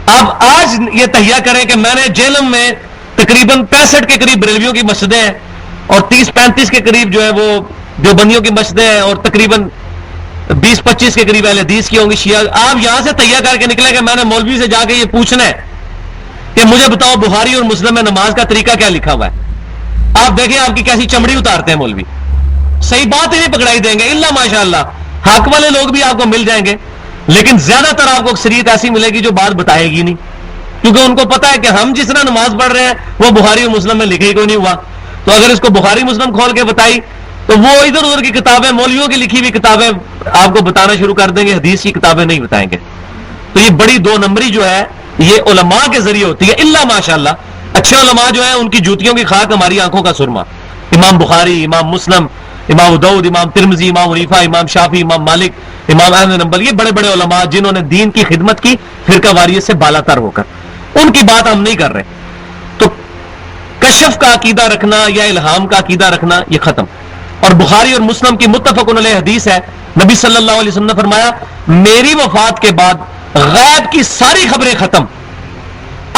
اب آج یہ تہیہ کریں کہ میں نے جیلم میں تقریباً 65 کے قریب بریلویوں کی مسجدیں ہیں اور 30-35 کے قریب جو ہے وہ دیوبندیوں کی مسجدیں ہیں اور تقریباً 20-25 کے قریب اہل حدیث کی ہوں گی شیعہ. آپ یہاں سے تہیہ کر کے نکلے کہ میں نے مولوی سے جا کے یہ پوچھنا ہے کہ مجھے بتاؤ بخاری اور مسلم میں نماز کا طریقہ کیا لکھا ہوا ہے. آپ دیکھیں آپ کی کیسی چمڑی اتارتے ہیں مولوی. صحیح بات ہی نہیں پکڑائی دیں گے الا ماشاء اللہ. حق والے لوگ بھی آپ کو مل جائیں گے، لیکن زیادہ تر آپ کو اکثریت ایسی ملے گی جو بات بتائے گی نہیں، کیونکہ ان کو پتا ہے کہ ہم جس طرح نماز پڑھ رہے ہیں وہ بخاری اور مسلم میں لکھے ہی کوئی نہیں ہوا. تو اگر اس کو بخاری مسلم کھول کے بتائی تو وہ ادھر ادھر کی کتابیں، مولویوں کی لکھی ہوئی کتابیں آپ کو بتانا شروع کر دیں گے، حدیث کی کتابیں نہیں بتائیں گے. تو یہ بڑی 2 نمبری جو ہے یہ علماء کے ذریعے ہوتی ہے. اللہ ماشاءاللہ اچھے علماء جو ہیں ان کی جوتیوں کی خاک ہماری آنکھوں کا سرما. امام بخاری، امام مسلم، امام ابو داؤد، امام ترمذی، امام حنیفہ، امام شافعی، امام مالک، امام احمد بن حنبل، یہ بڑے بڑے علماء جنہوں نے دین کی خدمت کی فرقہ واریت سے بالا تر ہو کر، ان کی بات ہم نہیں کر رہے. تو کشف کا عقیدہ رکھنا یا الہام کا عقیدہ رکھنا یہ ختم. اور بخاری اور مسلم کی متفق علیہ حدیث ہے، نبی صلی اللہ علیہ وسلم نے فرمایا میری وفات کے بعد غیب کی ساری خبریں ختم،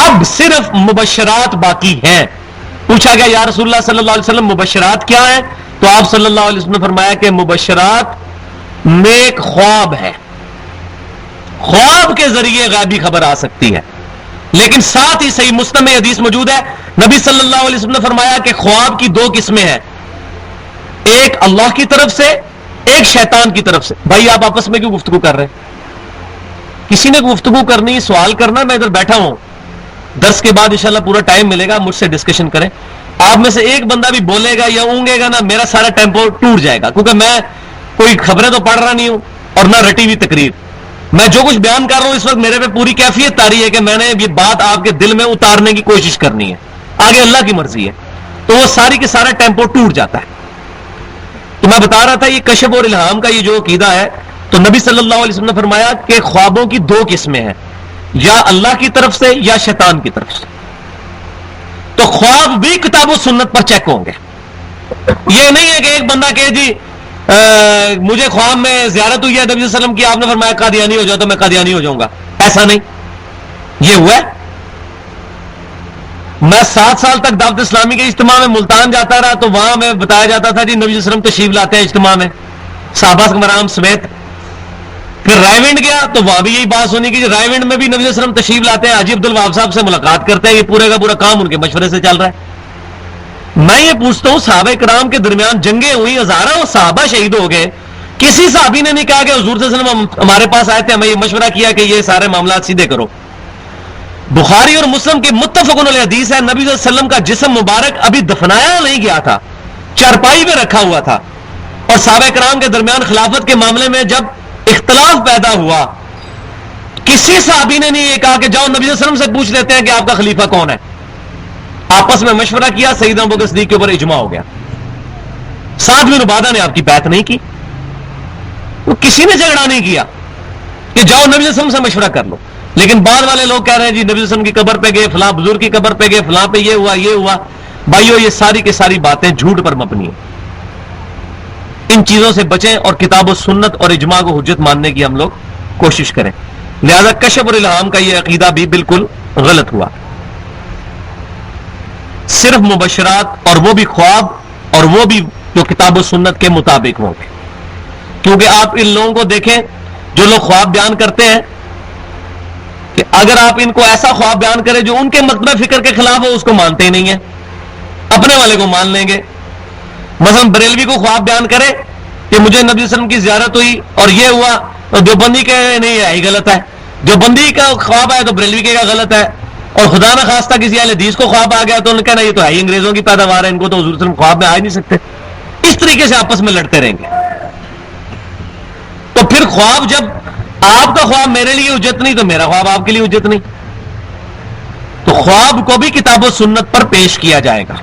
اب صرف مبشرات باقی ہیں. پوچھا گیا یا رسول اللہ صلی اللہ علیہ وسلم مبشرات کیا ہیں؟ تو آپ صلی اللہ علیہ وسلم نے فرمایا کہ مبشرات نیک خواب ہے، خواب کے ذریعے غیبی خبر آ سکتی ہے. لیکن ساتھ ہی صحیح مسلم میں حدیث موجود ہے، نبی صلی اللہ علیہ وسلم نے فرمایا کہ خواب کی 2 قسمیں ہیں، ایک اللہ کی طرف سے، ایک شیطان کی طرف سے. بھائی آپ آپس میں کیوں گفتگو کر رہے ہیں؟ کسی نے گفتگو کرنی، سوال کرنا، میں ادھر بیٹھا ہوں، درس کے بعد انشاءاللہ پورا ٹائم ملے گا، مجھ سے ڈسکشن کریں. آپ میں سے ایک بندہ بھی بولے گا یا اونگے گا نا، میرا سارا ٹیمپو ٹوٹ جائے گا، کیونکہ میں کوئی خبریں تو پڑھ رہا نہیں ہوں اور نہ رٹی ہوئی تقریر. میں جو کچھ بیان کر رہا ہوں اس وقت میرے پہ پوری کیفیت تاری ہے کہ میں نے یہ بات آپ کے دل میں اتارنے کی کوشش کرنی ہے، آگے اللہ کی مرضی ہے. تو وہ ساری کے سارا ٹیمپو ٹوٹ جاتا ہے. تو میں بتا رہا تھا یہ کشف اور الہام کا یہ جو عقیدہ ہے، تو نبی صلی اللہ علیہ وسلم نے فرمایا کہ خوابوں کی 2 قسمیں ہیں، یا اللہ کی طرف سے یا شیطان کی طرف سے. تو خواب بھی کتاب و سنت پر چیک ہوں گے. یہ نہیں ہے کہ ایک بندہ کہے جی مجھے خواب میں زیارت ہوئی ہے نبی صلی اللہ علیہ وسلم کی، آپ نے فرمایا قادیانی ہو جاؤ تو میں قادیانی ہو جاؤں گا. ایسا نہیں. یہ ہوا ہے. میں 7 سال تک دعوت اسلامی کے اجتماع میں ملتان جاتا رہا، تو وہاں میں بتایا جاتا تھا جی نبی صلی اللہ علیہ وسلم تشریف لاتے ہیں اجتماع میں صحابہ کرام سمیت. پھر رائے ونڈ گیا تو وہاں بھی یہی بات سنی کہ رائے ونڈ میں بھی نبی صلی اللہ علیہ وسلم تشریف لاتے ہیں، حاجی عبد الوہاب صاحب سے ملاقات کرتے ہیں. یہ پورے کا پورا کام ان کے مشورے سے چل رہا ہے. میں یہ پوچھتا ہوں صحابہ کرام کے درمیان جنگیں ہوئی، ہزاروں صحابہ شہید ہو گئے، کسی صحابی نے نہیں کہا کہ حضور صلی اللہ علیہ وسلم ہمارے پاس آئے تھے، ہمیں یہ مشورہ کیا کہ یہ سارے معاملات سیدھے کرو. بخاری اور مسلم کی متفق علیہ حدیث ہے، نبی صلی اللہ علیہ وسلم کا جسم مبارک ابھی دفنایا نہیں گیا تھا، چارپائی میں رکھا ہوا تھا، اور صحابہ کرام کے درمیان خلافت کے معاملے میں جب اختلاف پیدا ہوا کسی صحابی نے نہیں یہ کہا کہ جاؤ نبی صلی اللہ علیہ وسلم سے پوچھ لیتے ہیں کہ آپ کا خلیفہ کون ہے. آپس میں مشورہ کیا, سیدنا ابوبکر صدیق کے اوپر اجماع ہو گیا. سعد بن عبادہ نے آپ کی بیعت نہیں کی, وہ کسی نے جھگڑا نہیں کیا کہ جاؤ نبی صلی اللہ علیہ وسلم سے مشورہ کر لو. لیکن بعد والے لوگ کہہ رہے ہیں جی نبی صلی اللہ علیہ وسلم کی قبر پہ گئے, فلاں بزرگ کی قبر پہ گئے, فلاں پہ یہ ہوا یہ ہوا. بھائیو یہ ساری کی ساری باتیں جھوٹ پر مبنی ہیں. ان چیزوں سے بچیں اور کتاب و سنت اور اجماع کو حجت ماننے کی ہم لوگ کوشش کریں. لہذا کشف اور الہام کا یہ عقیدہ بھی بالکل غلط ہوا. صرف مبشرات, اور وہ بھی خواب, اور وہ بھی جو کتاب و سنت کے مطابق ہوں گے. کیونکہ آپ ان لوگوں کو دیکھیں جو لوگ خواب بیان کرتے ہیں, کہ اگر آپ ان کو ایسا خواب بیان کریں جو ان کے مطلب فکر کے خلاف ہو, اس کو مانتے ہی نہیں ہیں, اپنے والے کو مان لیں گے. مثلا بریلوی کو خواب بیان کرے کہ مجھے نبی صلی اللہ علیہ وسلم کی زیارت ہوئی اور یہ ہوا, تو دیوبندی کہے نہیں ہے ہی غلط ہے. دیوبندی کا خواب ہے تو بریلوی کے غلط ہے. اور خدا نہ خواستہ کسی اہل حدیث کو خواب آ گیا تو انہوں نے کہنا یہ تو ہے ہی انگریزوں کی پیداوار ہے, ان کو تو حضور صلی اللہ علیہ وسلم خواب میں آ ہی نہیں سکتے. اس طریقے سے آپس میں لڑتے رہیں گے. تو پھر خواب, جب آپ کا خواب میرے لیے حجت نہیں تو میرا خواب آپ کے لیے حجت نہیں. تو خواب کو بھی کتاب و سنت پر پیش کیا جائے گا.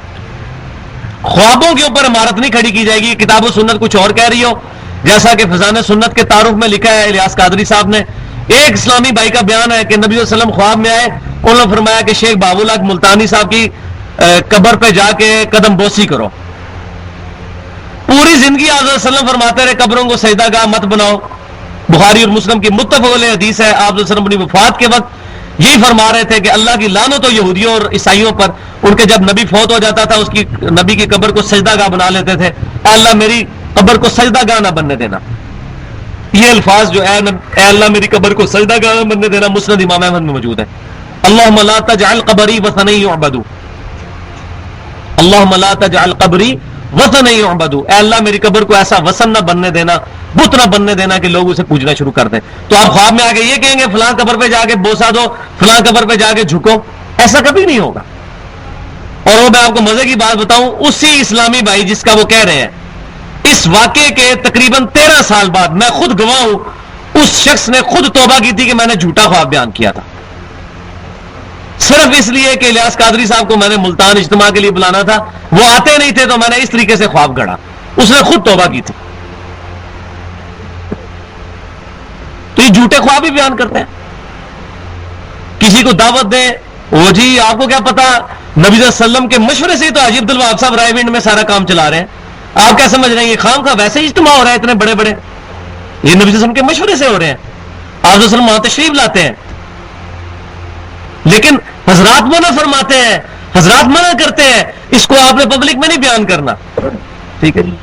خوابوں کے اوپر عمارت نہیں کھڑی کی جائے گی. کتاب و سنت کچھ اور کہہ رہی ہو, جیسا کہ فضان سنت کے تعارف میں لکھا ہے الیاس قادری صاحب نے. ایک اسلامی بھائی کا بیان ہے کہ نبی صلی اللہ علیہ وسلم خواب میں آئے, انہوں نے فرمایا کہ شیخ بابو الحق ملتانی صاحب کی قبر پہ جا کے قدم بوسی کرو. پوری زندگی آپ صلی اللہ علیہ وسلم فرماتے رہے قبروں کو سجدہ گاہ مت بناؤ. بخاری اور مسلم کی متفق علیہ حدیث ہے, آپ صلی اللہ علیہ وسلم اپنی وفات کے وقت یہی فرما رہے تھے کہ اللہ کی لعنت ہو یہودیوں اور عیسائیوں پر, ان کے جب نبی فوت ہو جاتا تھا اس کی نبی کی قبر کو سجدہ گاہ بنا لیتے تھے. اے اللہ میری قبر کو سجدہ گاہ نہ بننے دینا. یہ الفاظ جو اے اللہ میری قبر کو سجدہ گاہ نہ بننے دینا مسند امام احمد میں موجود ہے. اللہم لا تجعل قبری وثنا یعبد, اللہم لا تجعل قبری وثنا یعبد. اے اللہ میری قبر کو ایسا وثن نہ بننے دینا, بت نہ بننے دینا کہ لوگ اسے پوجنا شروع کر دیں. تو آپ خواب میں آگے یہ کہیں گے فلاں قبر پہ جا کے بوسا دو, فلاں قبر پہ جا کے جھکو, ایسا کبھی نہیں ہوگا. اور وہ میں آپ کو مزے کی بات بتاؤں, اسی اسلامی بھائی جس کا وہ کہہ رہے ہیں, اس واقعے کے تقریباً 13 سال بعد میں خود گواہ ہوں, اس شخص نے خود توبہ کی تھی کہ میں نے جھوٹا خواب بیان کیا تھا, صرف اس لیے کہ الیاس قادری صاحب کو میں نے ملتان اجتماع کے لیے بلانا تھا, وہ آتے نہیں تھے تو میں نے اس طریقے سے خواب گڑا. اس نے خود توبہ کی تھی. تو یہ جھوٹے خواب بھی بیان کرتے ہیں. کسی کو دعوت دیں, وہ جی آپ کو کیا پتا, نبی صلی اللہ علیہ وسلم کے مشورے سے ہی تو حاجی عبدالوہاب صاحب رائے ونڈ میں سارا کام چلا رہے ہیں. آپ کیا سمجھ رہے ہیں یہ خام خواہ ویسے ہی اجتماع ہو رہا ہے اتنے بڑے بڑے, یہ نبی صلی اللہ علیہ وسلم کے مشورے سے ہو رہے ہیں. آپ صلی اللہ علیہ وسلم وہاں تشریف لاتے ہیں, لیکن حضرات منع فرماتے ہیں, حضرات منع کرتے ہیں, اس کو آپ نے پبلک میں نہیں بیان کرنا. ٹھیک ہے جی.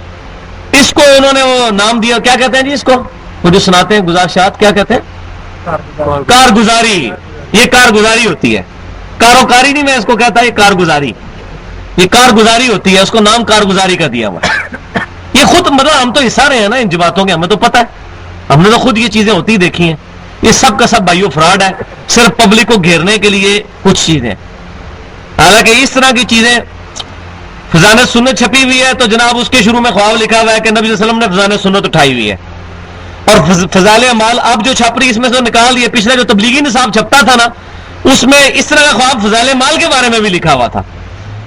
اس کو انہوں نے وہ نام دیا, کیا کہتے ہیں جی اس کو, وہ جو سناتے ہیں گزارشات, کیا کہتے ہیں, کارگزاری. یہ کارگزاری ہوتی ہے, کاروکاری نہیں میں اس کو کہتا, یہ کارگزاری, یہ کارگزاری ہوتی ہے, اس کو نام کارگزاری کا دیا ہوا. یہ خود مطلب ہم تو حصہ رہے ہیں نا ان جماعتوں کے, ہمیں تو پتہ ہے, ہم نے تو خود یہ چیزیں ہوتی دیکھی ہیں. یہ سب کا سب بھائیو فراڈ ہے, صرف پبلک کو گھیرنے کے لیے کچھ چیزیں. حالانکہ اس طرح کی چیزیں فضان سنت چھپی ہوئی ہے, تو جناب اس کے شروع میں خواب لکھا ہوا ہے کہ نبی صلی اللہ علیہ وسلم نے فضان سنت اٹھائی ہوئی ہے. اور فضائل اعمال اب جو چھپ رہی اس میں سے نکال دیے. پچھلے جو تبلیغی نصاب چھپتا تھا نا, اس میں اس طرح کا خواب فضائل اعمال کے بارے میں بھی لکھا ہوا تھا.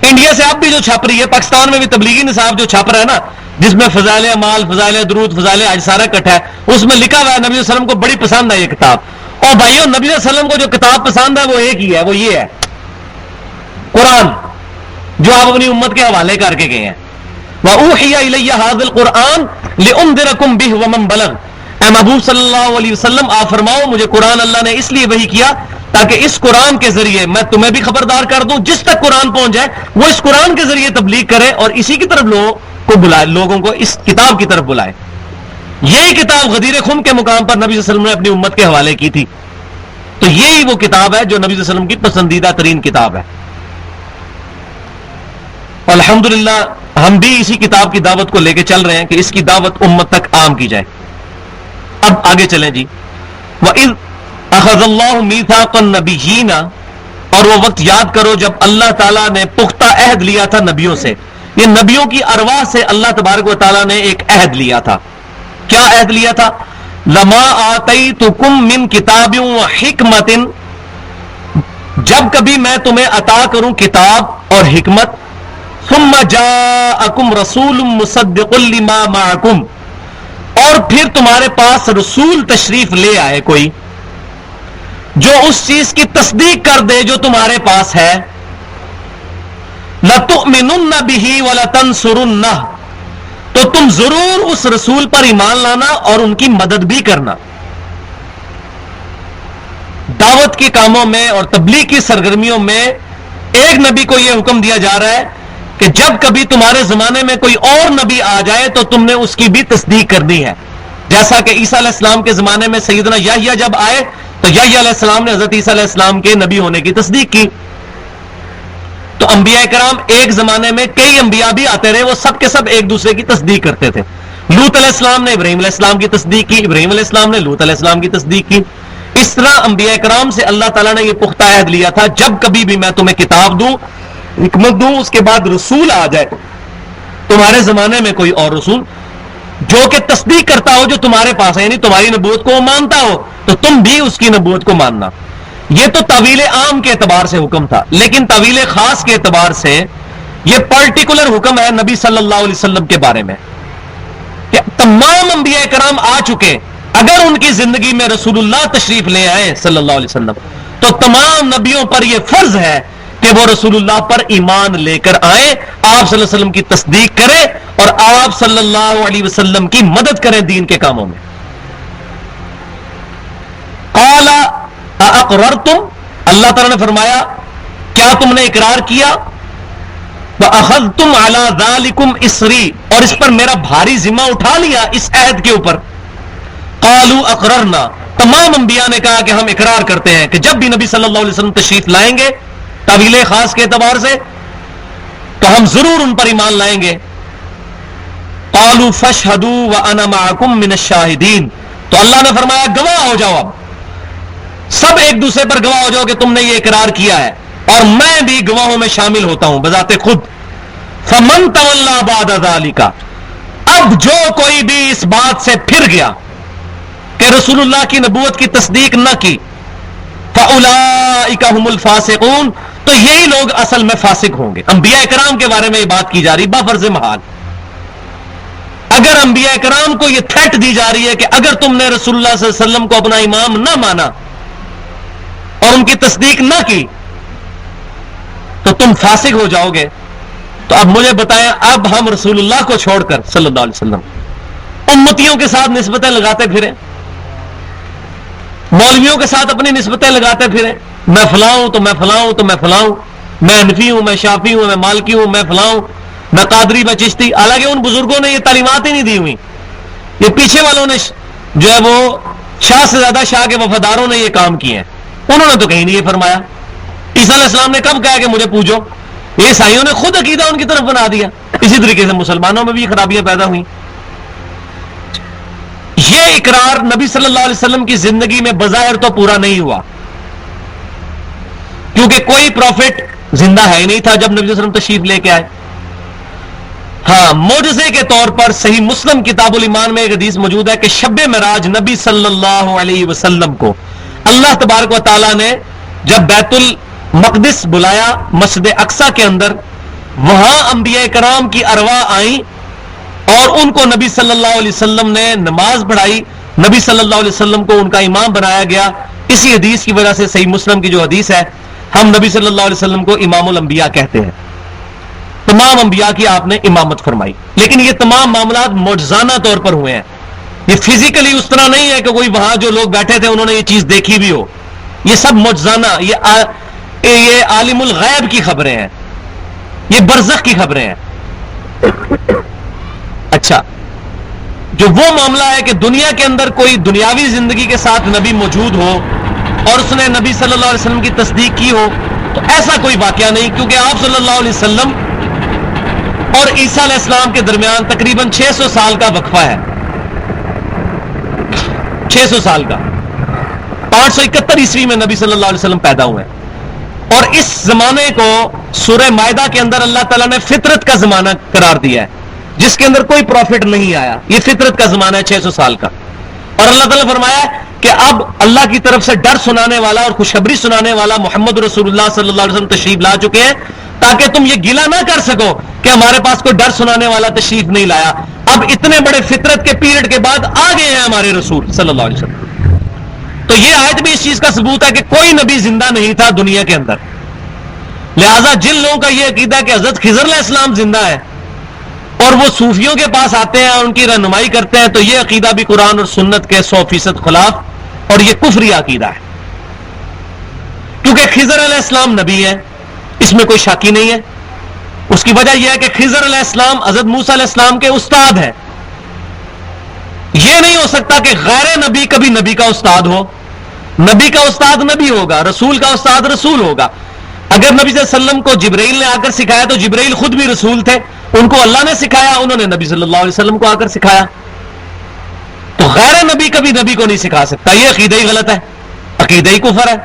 انڈیا سے اب بھی جو چھپ رہی ہے, پاکستان میں بھی تبلیغی نصاب جو چھپ رہا ہے نا, جس میں فضائل اعمال, فضائل درود, فضائل حج سارا کٹھا ہے, اس میں لکھا ہوا ہے نبی صلی اللہ علیہ وسلم کو بڑی پسند ہے یہ کتاب. اور بھائیو نبی صلی اللہ علیہ وسلم کو جو کتاب پسند ہے وہ ایک ہی ہے, وہ یہ ہے قرآن, جو آپ اپنی امت کے حوالے کر کے گئے ہیں. وَأُوحِيَ إِلَيَّ هَذَا الْقُرْآنُ لِأُنذِرَكُم بِهِ وَمَن بَلَغَ. اے محبوب صلی اللہ علیہ وسلم آپ فرماؤ مجھے قرآن اللہ نے اس لیے وحی کیا تاکہ اس قرآن کے ذریعے میں تمہیں بھی خبردار کر دوں, جس تک قرآن پہنچ جائے وہ اس قرآن کے ذریعے تبلیغ کرے اور اسی کی طرف لوگوں کو بلائے, لوگوں کو اس کتاب کی طرف بلائے. یہی کتاب غدیر خم کے مقام پر نبی صلی اللہ علیہ وسلم نے اپنی امت کے حوالے کی تھی. تو یہی وہ کتاب ہے جو نبی صلی اللہ علیہ وسلم کی پسندیدہ ترین کتاب ہے. الحمدللہ ہم بھی اسی کتاب کی دعوت کو لے کے چل رہے ہیں کہ اس کی دعوت امت تک عام کی جائے. اب آگے چلیں جی. وَإِذْ أَخَذَ اللَّهُ مِيثَاقَ النَّبِيِّينَ, اور وہ وقت یاد کرو جب اللہ تعالیٰ نے پختہ عہد لیا تھا نبیوں سے. یہ نبیوں کی ارواح سے اللہ تبارک و تعالیٰ نے ایک عہد لیا تھا. کیا عہد لیا تھا؟ لما آتیتکم من کتاب و حکمت، جب کبھی میں تمہیں عطا کروں کتاب اور حکمت، ثم جاءکم رسول مصدق لما معکم، اور پھر تمہارے پاس رسول تشریف لے آئے کوئی جو اس چیز کی تصدیق کر دے جو تمہارے پاس ہے، لَتُؤْمِنُنَّ بِهِ وَلَتَنْصُرُنَّهُ، تو تم ضرور اس رسول پر ایمان لانا اور ان کی مدد بھی کرنا۔ دعوت کے کاموں میں اور تبلیغ کی سرگرمیوں میں ایک نبی کو یہ حکم دیا جا رہا ہے کہ جب کبھی تمہارے زمانے میں کوئی اور نبی آ جائے تو تم نے اس کی بھی تصدیق کرنی ہے، جیسا کہ عیسیٰ علیہ السلام کے زمانے میں سیدنا یحییٰ جب آئے تو یحییٰ علیہ السلام نے حضرت عیسیٰ علیہ السلام کے نبی ہونے کی تصدیق کی۔ تو انبیاء کرام ایک زمانے میں کئی انبیاء بھی آتے رہے، وہ سب کے سب ایک دوسرے کی تصدیق کرتے تھے۔ لوط علیہ السلام نے ابراہیم علیہ السلام کی تصدیق کی، ابراہیم علیہ السلام نے لوط علیہ السلام کی تصدیق کی۔ اس طرح انبیاء کرام سے اللہ تعالیٰ نے یہ پختہ عہد لیا تھا، جب کبھی بھی میں تمہیں کتاب دوں، حکمت دوں، اس کے بعد رسول آ جائے تمہارے زمانے میں کوئی اور رسول جو کہ تصدیق کرتا ہو جو تمہارے پاس ہے، یعنی تمہاری نبوت کو وہ مانتا ہو، تو تم بھی اس کی نبوت کو ماننا۔ یہ تو طویل عام کے اعتبار سے حکم تھا، لیکن طویل خاص کے اعتبار سے یہ پرٹیکولر حکم ہے نبی صلی اللہ علیہ وسلم کے بارے میں کہ تمام انبیاء کرام آ چکے، اگر ان کی زندگی میں رسول اللہ تشریف لے آئے صلی اللہ علیہ وسلم تو تمام نبیوں پر یہ فرض ہے کہ وہ رسول اللہ پر ایمان لے کر آئیں، آپ صلی اللہ علیہ وسلم کی تصدیق کریں اور آپ صلی اللہ علیہ وسلم کی مدد کریں دین کے کاموں میں۔ قال اقررتم، اللہ تعالیٰ نے فرمایا کیا تم نے اقرار کیا، وَأَخَذْتُمْ عَلَى ذَلِكُمْ إِصْرِي، اور اس پر میرا بھاری ذمہ اٹھا لیا اس عہد کے اوپر۔ قالوا اقررنا، تمام انبیاء نے کہا کہ ہم اقرار کرتے ہیں کہ جب بھی نبی صلی اللہ علیہ وسلم تشریف لائیں گے طویل خاص کے اعتبار سے تو ہم ضرور ان پر ایمان لائیں گے۔ قالوا فاشهدوا وَأَنَا مَعَكُمْ مِنَ الشَّاهِدِينَ، تو اللہ نے فرمایا گواہ ہو جاؤ، اب سب ایک دوسرے پر گواہ ہو جاؤ کہ تم نے یہ اقرار کیا ہے اور میں بھی گواہوں میں شامل ہوتا ہوں بذات خود۔ فَمَن تَوَلَّىٰ بَعْدَ ذَلِكَ، اب جو کوئی بھی اس بات سے پھر گیا کہ رسول اللہ کی نبوت کی تصدیق نہ کی، فَأُولَٰئِكَ هُمُ الْفَاسِقُونَ، تو یہی لوگ اصل میں فاسق ہوں گے۔ انبیاء کرام کے بارے میں یہ بات کی جا رہی بفرض محال، اگر انبیاء کرام کو یہ تھریٹ دی جا رہی ہے کہ اگر تم نے رسول اللہ صلی اللہ علیہ وسلم کو اپنا امام نہ مانا اور ان کی تصدیق نہ کی تو تم فاسق ہو جاؤ گے، تو اب مجھے بتائیں اب ہم رسول اللہ کو چھوڑ کر صلی اللہ علیہ وسلم امتیوں کے ساتھ نسبتیں لگاتے پھریں، مولویوں کے ساتھ اپنی نسبتیں لگاتے پھریں، میں فلاں ہوں تو میں فلاں ہوں تو میں فلاں ہوں، میں حنفی ہوں، میں شافعی ہوں، میں مالکی ہوں، میں فلاں ہوں، میں قادری، میں چشتی، حالانکہ ان بزرگوں نے یہ تعلیمات ہی نہیں دی ہوئی، یہ پیچھے والوں نے جو ہے وہ شاہ سے زیادہ شاہ کے وفاداروں نے یہ کام کیے ہیں، انہوں نے تو کہیں نہیں یہ فرمایا۔ عیسیٰ علیہ السلام نے کب کہا کہ مجھے پوجو؟ یہ عیسائیوں نے خود عقیدہ ان کی طرف بنا دیا، اسی طریقے سے مسلمانوں میں بھی یہ خرابیاں پیدا ہوئیں۔ یہ اقرار نبی صلی اللہ علیہ وسلم کی زندگی میں بظاہر تو پورا نہیں ہوا کیونکہ کوئی پروفٹ زندہ ہے ہی نہیں تھا جب نبی صلی اللہ علیہ وسلم تشریف لے کے آئے۔ ہاں، معجزے کے طور پر صحیح مسلم کتاب الایمان میں ایک حدیث موجود ہے کہ شب معراج نبی صلی اللہ علیہ وسلم کو اللہ تبارک و تعالیٰ نے جب بیت المقدس بلایا مسجد اقصی کے اندر، وہاں انبیاء کرام کی ارواح آئیں اور ان کو نبی صلی اللہ علیہ وسلم نے نماز پڑھائی، نبی صلی اللہ علیہ وسلم کو ان کا امام بنایا گیا۔ اسی حدیث کی وجہ سے صحیح مسلم کی جو حدیث ہے، ہم نبی صلی اللہ علیہ وسلم کو امام الانبیاء کہتے ہیں، تمام انبیاء کی آپ نے امامت فرمائی۔ لیکن یہ تمام معاملات معجزانہ طور پر ہوئے ہیں، یہ فزیکلی اس طرح نہیں ہے کہ کوئی وہاں جو لوگ بیٹھے تھے انہوں نے یہ چیز دیکھی بھی ہو، یہ سب معجزانہ، یہ عالم الغیب کی خبریں ہیں، یہ برزخ کی خبریں ہیں۔ اچھا، جو وہ معاملہ ہے کہ دنیا کے اندر کوئی دنیاوی زندگی کے ساتھ نبی موجود ہو اور اس نے نبی صلی اللہ علیہ وسلم کی تصدیق کی ہو، تو ایسا کوئی واقعہ نہیں، کیونکہ آپ صلی اللہ علیہ وسلم اور عیسیٰ علیہ السلام کے درمیان تقریباً 600 سال کا وقفہ ہے، 600 سال کا۔ 571 عیسوی میں نبی صلی اللہ علیہ وسلم پیدا ہوئے، اور اس زمانے کو سورہ مائدہ کے اندر اللہ تعالیٰ نے فطرت کا زمانہ قرار دیا ہے، جس کے اندر کوئی پروفٹ نہیں آیا، یہ فطرت کا زمانہ ہے 600 سال کا۔ اور اللہ تعالیٰ نے فرمایا کہ اب اللہ کی طرف سے ڈر سنانے والا اور خوشخبری سنانے والا محمد رسول اللہ صلی اللہ علیہ وسلم تشریف لا چکے ہیں، تاکہ تم یہ گلہ نہ کر سکو کہ ہمارے پاس کوئی ڈر سنانے والا تشریف نہیں لایا۔ اب اتنے بڑے فطرت کے پیریڈ کے بعد آ گئے ہیں ہمارے رسول صلی اللہ علیہ وسلم۔ تو یہ آیت بھی اس چیز کا ثبوت ہے کہ کوئی نبی زندہ نہیں تھا دنیا کے اندر۔ لہذا جن لوگوں کا یہ عقیدہ ہے کہ حضرت خضر علیہ السلام زندہ ہے اور وہ صوفیوں کے پاس آتے ہیں اور ان کی رہنمائی کرتے ہیں، تو یہ عقیدہ بھی قرآن اور سنت کے 100% خلاف اور یہ کفری عقیدہ ہے، کیونکہ خضر علیہ السلام نبی ہے، اس میں کوئی شاکی نہیں ہے۔ اس کی وجہ یہ ہے کہ خضر علیہ السلام حضرت موسیٰ علیہ السلام کے استاد ہے۔ یہ نہیں ہو سکتا کہ غیر نبی کبھی نبی کا استاد ہو۔ نبی کا استاد نبی ہوگا، رسول کا استاد رسول ہوگا۔ اگر نبی صلی اللہ علیہ وسلم کو جبرائیل نے آ کر سکھایا تو جبرائیل خود بھی رسول تھے، ان کو اللہ نے سکھایا، انہوں نے نبی صلی اللہ علیہ وسلم کو آ کر سکھایا۔ تو غیر نبی کبھی نبی کو نہیں سکھا سکتا، یہ عقیدہ ہی غلط ہے، عقیدہ ہی کفر ہے۔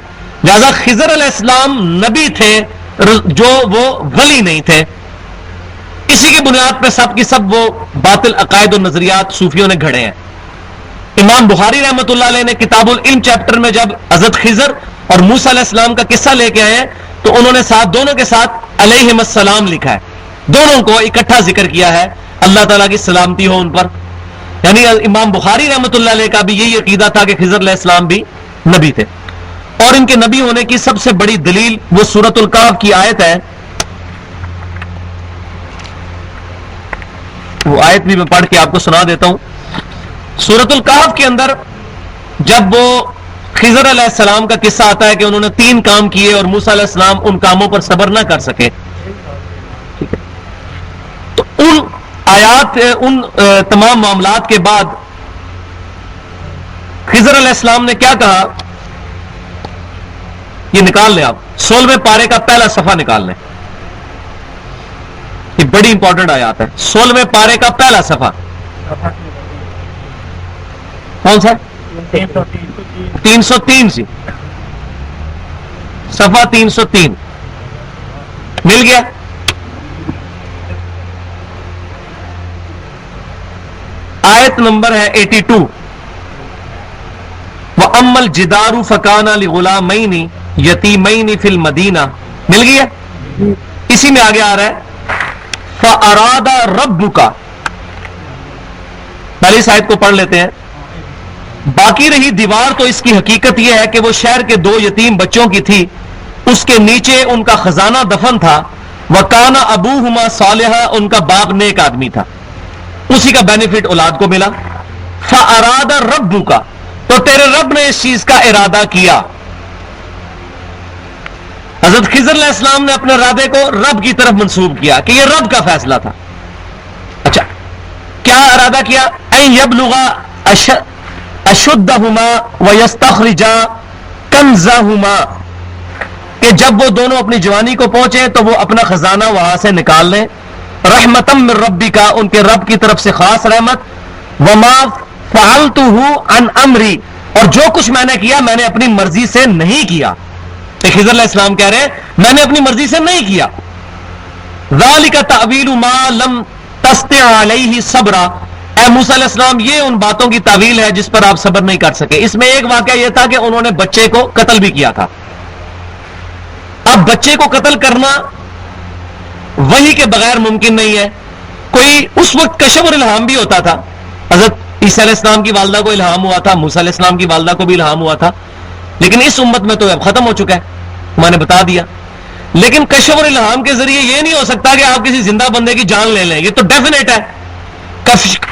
لہذا خضر علیہ السلام نبی تھے جو وہ ولی نہیں تھے۔ اسی کی بنیاد پہ سب کی سب وہ باطل عقائد و نظریات صوفیوں نے گھڑے ہیں۔ امام بخاری رحمۃ اللہ علیہ نے کتاب العلم چیپٹر میں جب حضرت خضر اور موسیٰ علیہ السلام کا قصہ لے کے آئے ہیں تو انہوں نے دونوں کے ساتھ علیہم السلام لکھا ہے، دونوں کو اکٹھا ذکر کیا ہے، اللہ تعالیٰ کی سلامتی ہو ان پر۔ یعنی امام بخاری رحمۃ اللہ علیہ کا بھی یہی عقیدہ تھا کہ خضر علیہ السلام بھی نبی تھے، اور ان کے نبی ہونے کی سب سے بڑی دلیل وہ سورۃ الکہف کی آیت ہے۔ وہ آیت بھی میں پڑھ کے آپ کو سنا دیتا ہوں۔ سورۃ الکہف کے اندر جب وہ خضر علیہ السلام کا قصہ آتا ہے کہ انہوں نے 3 کام کیے اور موسیٰ علیہ السلام ان کاموں پر صبر نہ کر سکے، ٹھیک ہے، تو ان آیات ان تمام معاملات کے بعد خضر علیہ السلام نے کیا کہا، یہ نکال لیں آپ، 16ویں پارے کا پہلا صفحہ نکال لیں، یہ بڑی امپورٹنٹ آیات ہے۔ 16ویں پارے کا پہلا صفحہ کون سا؟ 303 سی، صفحہ 303 مل گیا؟ آیت نمبر ہے 82۔ وَأَمَّا الْجِدَارُ فَكَانَ لِغُلَامَيْنِ يَتِيمَيْنِ فِي الْمَدِينَةِ، مل گیا؟ اسی میں آگے آ رہا ہے فَأَرَادَ رَبُّكَ، پہلی اس آیت کو پڑھ لیتے ہیں۔ باقی رہی دیوار تو اس کی حقیقت یہ ہے کہ وہ شہر کے 2 یتیم بچوں کی تھی، اس کے نیچے ان کا خزانہ دفن تھا، وَكَانَ أَبُوهُمَا صَالِحًا، ان کا باپ نیک آدمی تھا، اسی کا بینیفٹ اولاد کو ملا۔ فَأَرَادَ رَبُّكَ، تو تیرے رب نے اس چیز کا ارادہ کیا۔ حضرت خضر علیہ السلام نے اپنے ارادے کو رب کی طرف منسوب کیا کہ یہ رب کا فیصلہ تھا۔ اچھا، کیا ارادہ کیا؟ أَن يَبْلُغَ أَشُدَّهُمَا وَيَسْتَخْرِجَا كَنْزَهُمَا، کہ جب وہ دونوں اپنی جوانی کو پہنچے تو وہ اپنا خزانہ وہاں سے نکال لیں۔ رحمتم من ربک، ان کے رب کی طرف سے خاص رحمت۔ وما فعلتہ عن امری، اور جو کچھ میں نے کیا میں نے اپنی مرضی سے نہیں کیا۔ خضر علیہ السلام کہہ رہے ہیں میں نے اپنی مرضی سے نہیں کیا۔ ذالک تأویل ما لم تستطع علیہ صبرا، اے موسیٰ علیہ السلام یہ ان باتوں کی تعویل ہے جس پر آپ صبر نہیں کر سکے۔ اس میں ایک واقعہ یہ تھا کہ انہوں نے بچے کو قتل بھی کیا تھا۔ اب بچے کو قتل کرنا وحی کے بغیر ممکن نہیں ہے۔ کوئی اس وقت کشف اور الہام بھی ہوتا تھا، حضرت عیسیٰ علیہ السلام کی والدہ کو الہام ہوا تھا، موسیٰ علیہ السلام کی والدہ کو بھی الہام ہوا تھا، لیکن اس امت میں تو اب ختم ہو چکا ہے، میں نے بتا دیا۔ لیکن کشف اور الہام کے ذریعے یہ نہیں ہو سکتا کہ آپ کسی زندہ بندے کی جان لے لیں، یہ تو ڈیفینیٹ ہے۔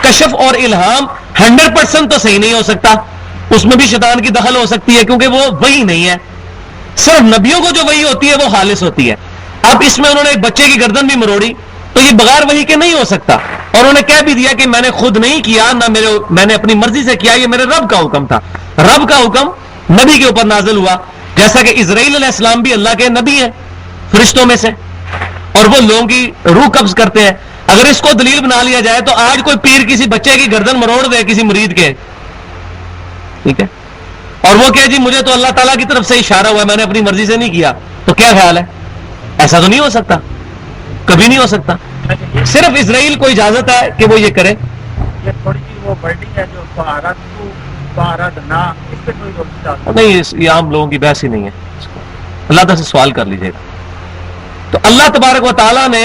کشف اور الہام 100% تو صحیح نہیں ہو سکتا، اس میں بھی شیطان کی دخل ہو سکتی ہے کیونکہ وہ وحی نہیں ہے۔ صرف نبیوں کو جو وحی ہوتی ہے وہ خالص ہوتی ہے۔ اب اس میں انہوں نے ایک بچے کی گردن بھی مروڑی، تو یہ بغیر وحی کے نہیں ہو سکتا، اور انہوں نے کہہ بھی دیا کہ میں نے خود نہیں کیا، نہ میں نے اپنی مرضی سے کیا، یہ میرے رب کا حکم تھا۔ رب کا حکم نبی کے اوپر نازل ہوا، جیسا کہ اسرائیل علیہ السلام بھی اللہ کے نبی ہیں فرشتوں میں سے، اور وہ لوگوں کی روح قبض کرتے ہیں۔ اگر اس کو دلیل بنا لیا جائے تو آج کوئی پیر کسی بچے کی گردن مروڑ دے کسی مرید کے، ٹھیک ہے، اور وہ کہ جی مجھے تو اللہ تعالیٰ کی طرف سے اشارہ ہوا ہے، میں نے اپنی مرضی سے نہیں کیا، تو کیا خیال ہے؟ ایسا تو نہیں ہو سکتا، کبھی نہیں ہو سکتا۔ صرف اسرائیل کو اجازت ہے کہ وہ یہ کرے۔ یہ تھوڑی سی وہ ورڈنگ ہے جو نہیں، یہ عام لوگوں کی بحث ہی نہیں ہے، اللہ تعالیٰ سے سوال کر لیجیے گا۔ تو اللہ تبارک و تعالیٰ نے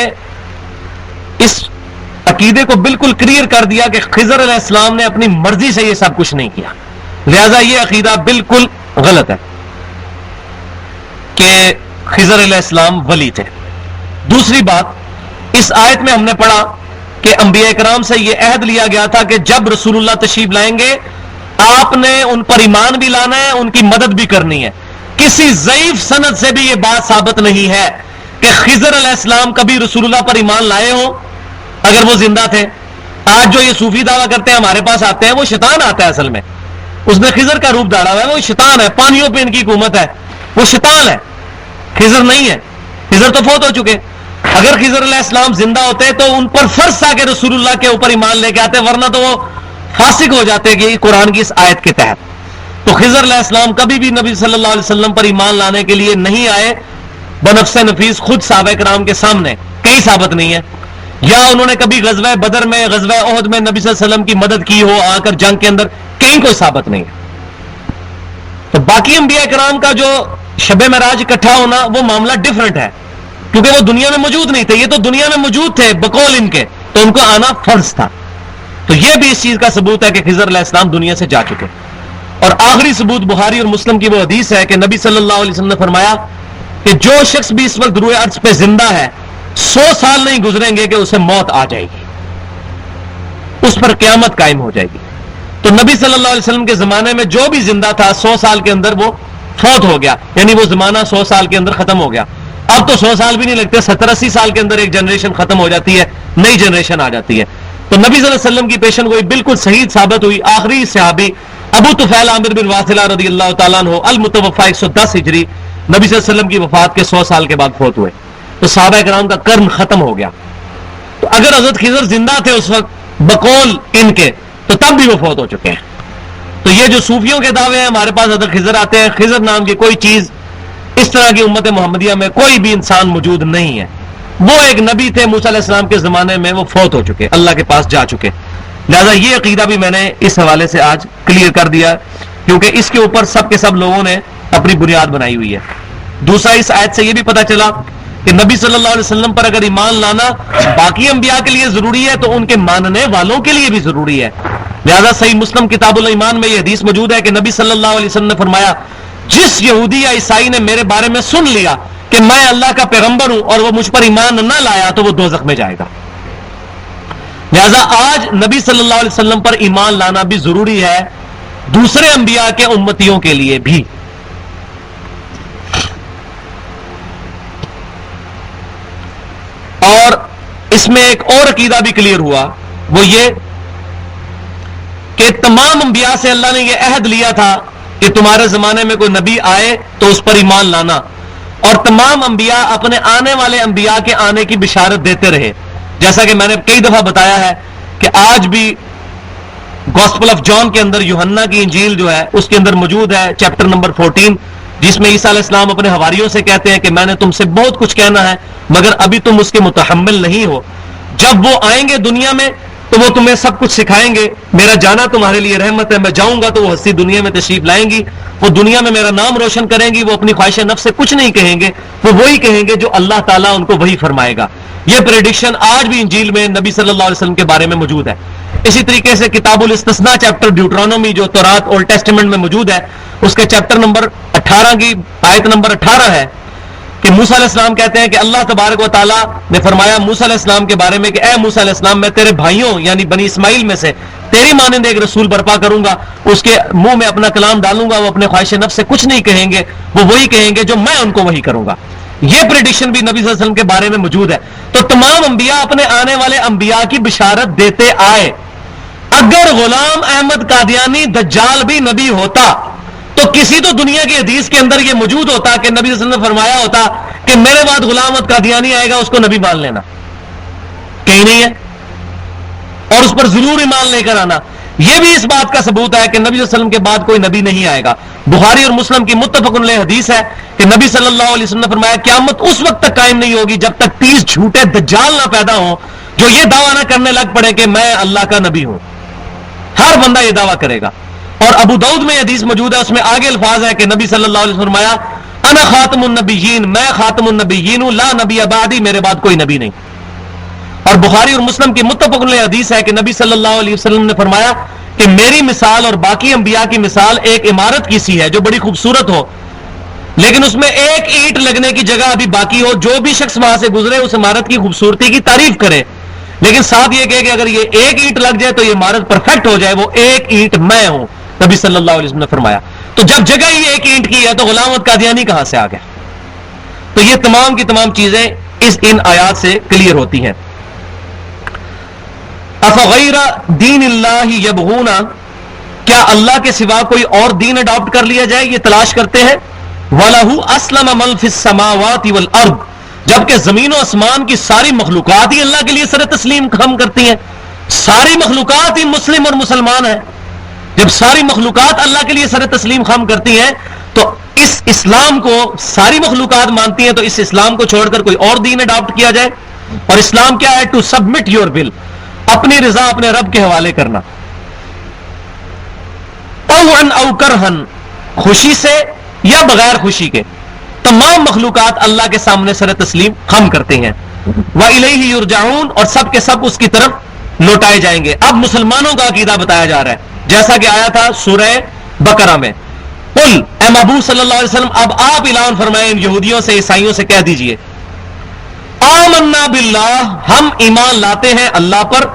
اس عقیدے کو بالکل کلیئر کر دیا کہ خضر علیہ السلام نے اپنی مرضی سے یہ سب کچھ نہیں کیا، لہذا یہ عقیدہ بالکل غلط ہے کہ خضر علیہ السلام ولی تھے۔ دوسری بات، اس آیت میں ہم نے پڑھا کہ انبیاء کرام سے یہ عہد لیا گیا تھا کہ جب رسول اللہ تشریف لائیں گے آپ نے ان پر ایمان بھی لانا ہے، ان کی مدد بھی کرنی ہے۔ کسی ضعیف سند سے بھی یہ بات ثابت نہیں ہے کہ خضر علیہ السلام کبھی رسول اللہ پر ایمان لائے ہوں اگر وہ زندہ تھے۔ آج جو یہ صوفی دعویٰ کرتے ہیں ہمارے پاس آتے ہیں، وہ شیطان آتا ہے، اصل میں اس نے خضر کا روپ دھارا ہوا ہے، وہ شیطان ہے، پانیوں پہ ان کی حکومت ہے، وہ شیطان ہے، خضر نہیں ہے۔ خضر تو فوت ہو چکے، اگر خضر علیہ السلام زندہ ہوتے تو ان پر فرض تھا کہ رسول اللہ کے اوپر ایمان لے کے آتے، ورنہ تو وہ فاسق ہو جاتے کہ قرآن کی اس آیت کے تحت۔ تو خضر علیہ السلام کبھی بھی نبی صلی اللہ علیہ وسلم پر ایمان لانے کے لیے نہیں آئے بنفس نفیس، خود صحابہ کرام کے سامنے، کہیں ثابت نہیں ہے۔ یا انہوں نے کبھی غزوہ بدر میں، غزوہ احد میں نبی صلی اللہ علیہ وسلم کی مدد کی ہو آ کر جنگ کے اندر، کہیں کوئی ثابت نہیں ہے۔ تو باقی انبیاء کرام کا جو شب معراج اکٹھا ہونا، وہ معاملہ ڈیفرنٹ ہے، کیونکہ وہ دنیا میں موجود نہیں تھے، یہ تو دنیا میں موجود تھے بقول ان کے، تو ان کو آنا فرض تھا۔ تو یہ بھی اس چیز کا ثبوت ہے کہ خضر علیہ السلام دنیا سے جا چکے۔ اور آخری ثبوت بخاری اور مسلم کی وہ حدیث ہے کہ نبی صلی اللہ علیہ وسلم نے فرمایا کہ جو شخص بھی اس وقت روئے عرض پہ زندہ ہے، 100 سال نہیں گزریں گے کہ اسے موت آ جائے گی، اس پر قیامت قائم ہو جائے گی۔ تو نبی صلی اللہ علیہ وسلم کے زمانے میں جو بھی زندہ تھا 100 سال کے اندر وہ فوت ہو گیا، یعنی وہ زمانہ 100 سال کے اندر ختم ہو گیا۔ اب تو 100 سال بھی نہیں لگتے، 70-80 سال کے اندر ایک جنریشن ختم ہو جاتی ہے، نئی جنریشن آ جاتی ہے۔ تو نبی صلی اللہ علیہ وسلم کی پیشن گوئی بالکل صحیح ثابت ہوئی۔ آخری صحابی ابو طفیل عامر بن واصلہ رضی اللہ تعالیٰ عنہ، المتوفی 110 ہجری، نبی صلی اللہ علیہ وسلم کی وفات کے 100 سال کے بعد فوت ہوئے۔ تو صحابہ کرام کا قرن ختم ہو گیا۔ تو اگر حضرت خضر زندہ تھے اس وقت بقول ان کے، تو تب بھی وہ فوت ہو چکے ہیں۔ تو یہ جو صوفیوں کے دعوے ہیں ہمارے پاس حضرت خضر آتے ہیں، خضر نام کی کوئی چیز اس طرح کی امت محمدیہ میں کوئی بھی انسان موجود نہیں ہے۔ وہ ایک نبی تھے موسیٰ علیہ السلام کے زمانے میں، وہ فوت ہو چکے، اللہ کے پاس جا چکے۔ لہذا یہ عقیدہ بھی میں نے اس حوالے سے آج کلیئر کر دیا، کیونکہ اس کے اوپر سب کے سب لوگوں نے اپنی بنیاد بنائی ہوئی ہے۔ دوسرا، اس آیت سے یہ بھی پتہ چلا کہ نبی صلی اللہ علیہ وسلم پر اگر ایمان لانا باقی انبیاء کے لیے ضروری ہے تو ان کے ماننے والوں کے لیے بھی ضروری ہے۔ لہذا صحیح مسلم کتاب الایمان میں یہ حدیث موجود ہے کہ نبی صلی اللہ علیہ وسلم نے فرمایا، جس یہودی یا عیسائی نے میرے بارے میں سن لیا کہ میں اللہ کا پیغمبر ہوں اور وہ مجھ پر ایمان نہ لایا تو وہ دوزخ میں جائے گا۔ لہذا آج نبی صلی اللہ علیہ وسلم پر ایمان لانا بھی ضروری ہے دوسرے انبیاء کے امتیوں کے لیے بھی۔ اور اس میں ایک اور عقیدہ بھی کلیئر ہوا، وہ یہ کہ تمام انبیاء سے اللہ نے یہ عہد لیا تھا کہ تمہارے زمانے میں کوئی نبی آئے تو اس پر ایمان لانا، اور تمام انبیاء اپنے آنے والے انبیاء کے آنے کی بشارت دیتے رہے۔ جیسا کہ میں نے کئی دفعہ بتایا ہے کہ آج بھی گوسپل آف جان کے اندر یوحنا کی انجیل جو ہے اس کے اندر موجود ہے چیپٹر نمبر 14، جس میں عیسیٰ علیہ السلام اپنے حواریوں سے کہتے ہیں کہ میں نے تم سے بہت کچھ کہنا ہے مگر ابھی تم اس کے متحمل نہیں ہو، جب وہ آئیں گے دنیا میں تو وہ تمہیں سب کچھ سکھائیں گے، میرا جانا تمہارے لیے رحمت ہے، میں جاؤں گا تو وہ ہستی دنیا میں تشریف لائیں گی، وہ دنیا میں میرا نام روشن کریں گی، وہ اپنی خواہش نفس سے کچھ نہیں کہیں گے، وہ وہی کہیں گے جو اللہ تعالیٰ ان کو وہی فرمائے گا۔ یہ پریڈکشن آج بھی انجیل میں نبی صلی اللہ علیہ وسلم کے بارے میں موجود ہے۔ اسی طریقے سے کتاب الاستثناء چیپٹر ڈیوٹرانومی جو تورات اولڈ ٹیسٹمنٹ میں موجود ہے، اس کے چیپٹر نمبر 18 کی آیت نمبر 18 ہے کہ موسیٰ علیہ السلام کہتے ہیں کہ اللہ تبارک و تعالیٰ نے فرمایا موسیٰ علیہ السلام کے بارے میں کہ اے موسیٰ علیہ السلام، میں تیرے بھائیوں یعنی بنی اسماعیل میں سے تیری مانند ایک رسول برپا کروں گا، اس کے منہ میں اپنا کلام ڈالوں گا، وہ اپنے خواہش نفس سے کچھ نہیں کہیں گے، وہ وہی کہیں گے جو میں ان کو وہی کروں گا۔ یہ پریڈکشن بھی نبی صلی اللہ علیہ وسلم کے بارے میں موجود ہے۔ تو تمام انبیاء اپنے آنے والے انبیاء کی بشارت دیتے آئے۔ اگر غلام احمد قادیانی دجال بھی نبی ہوتا تو کسی تو دنیا کی حدیث کے اندر یہ موجود ہوتا کہ نبی صلی اللہ علیہ وسلم نے فرمایا ہوتا کہ میرے بعد غلام احمد قادیانی آئے گا، اس کو نبی مان لینا، کہیں نہیں ہے، اور اس پر ضرور ایمان لے کر آنا۔ یہ بھی اس بات کا ثبوت ہے کہ نبی صلی اللہ علیہ وسلم کے بعد کوئی نبی نہیں آئے گا۔ بخاری اور مسلم کی متفق علیہ حدیث ہے کہ نبی صلی اللہ علیہ وسلم نے فرمایا قیامت اس وقت تک قائم نہیں ہوگی جب تک 30 جھوٹے دجال نہ پیدا ہوں جو یہ دعویٰ نہ کرنے لگ پڑے کہ میں اللہ کا نبی ہوں۔ ہر بندہ یہ دعویٰ کرے گا، اور ابو داؤد میں حدیث موجود ہے، اس میں آگے الفاظ ہے کہ نبی صلی اللہ علیہ وسلم فرمایا انا خاتم النبیین، میں خاتم النبیین ہوں، لا نبی بعدی، میرے بعد کوئی نبی نہیں۔ اور بخاری اور مسلم کی متفق علیہ حدیث ہے کہ نبی صلی اللہ علیہ وسلم نے فرمایا کہ میری مثال اور باقی انبیاء کی مثال ایک عمارت کی سی ہے جو بڑی خوبصورت ہو، لیکن اس میں ایک اینٹ لگنے کی جگہ ابھی باقی ہو، جو بھی شخص وہاں سے گزرے اس عمارت کی خوبصورتی کی تعریف کرے، لیکن ساتھ یہ کہے کہ اگر یہ ایک اینٹ لگ جائے تو یہ عمارت پرفیکٹ ہو جائے، وہ ایک اینٹ میں ہوں، نبی صلی اللہ علیہ وسلم نے فرمایا۔ تو جب جگہ ہی ایک اینٹ کی ہے تو غلام احمد قادیانی کہاں سے آ گیا؟ تو یہ تمام کی تمام چیزیں ان آیات سے کلیئر ہوتی ہیں۔ افغیر دین اللہ یبغون، کیا اللہ کے سوا کوئی اور دین اڈاپٹ کر لیا جائے، یہ تلاش کرتے ہیں۔ وَلَهُ أَسْلَمَ مَن فِي السَّمَاوَاتِ وَالْأَرْضِ، جبکہ زمین و آسمان کی ساری مخلوقات ہی اللہ کے لیے سر تسلیم خم کرتی ہیں، ساری مخلوقات ہی مسلم اور مسلمان ہیں۔ جب ساری مخلوقات اللہ کے لیے سر تسلیم خم کرتی ہیں تو اس اسلام کو ساری مخلوقات مانتی ہیں، تو اس اسلام کو چھوڑ کر کوئی اور دین اڈاپٹ کیا جائے۔ اور اسلام کیا ہے؟ ٹو سبمٹ یور ول، اپنی رضا اپنے رب کے حوالے کرنا، طوعاً او کرہن، خوشی سے یا بغیر خوشی کے تمام مخلوقات اللہ کے سامنے سر تسلیم خم کرتے ہیں۔ وَإِلَيْهِ يُرْجَعُونَ، اور سب کے سب اس کی طرف لوٹائے جائیں گے۔ اب مسلمانوں کا عقیدہ بتایا جا رہا ہے جیسا کہ آیا تھا سورہ بقرہ میں۔ قل، اے محبوب صلی اللہ علیہ وسلم اب آپ اعلان فرمائیں ان یہودیوں سے عیسائیوں سے کہہ دیجئے، آمنا باللہ، ہم ایمان لاتے ہیں اللہ پر،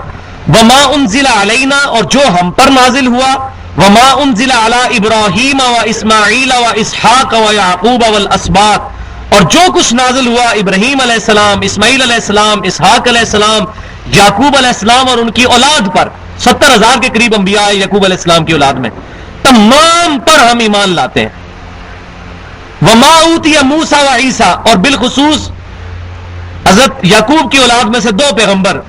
وما انزل علینا، اور جو ہم پر نازل ہوا، وما انزل علی ابراہیم و اسماعیل و اسحاق و یعقوب والاسباط، اور جو کچھ نازل ہوا ابراہیم علیہ السلام، اسماعیل علیہ السلام، اسحاق علیہ السلام، یعقوب علیہ السلام اور ان کی اولاد پر، 70,000 کے قریب انبیاء یعقوب علیہ السلام کی اولاد میں، تمام پر ہم ایمان لاتے ہیں۔ وما اوتی موسیٰ و عیسیٰ، اور بالخصوص حضرت یعقوب کی اولاد میں سے 2 پیغمبر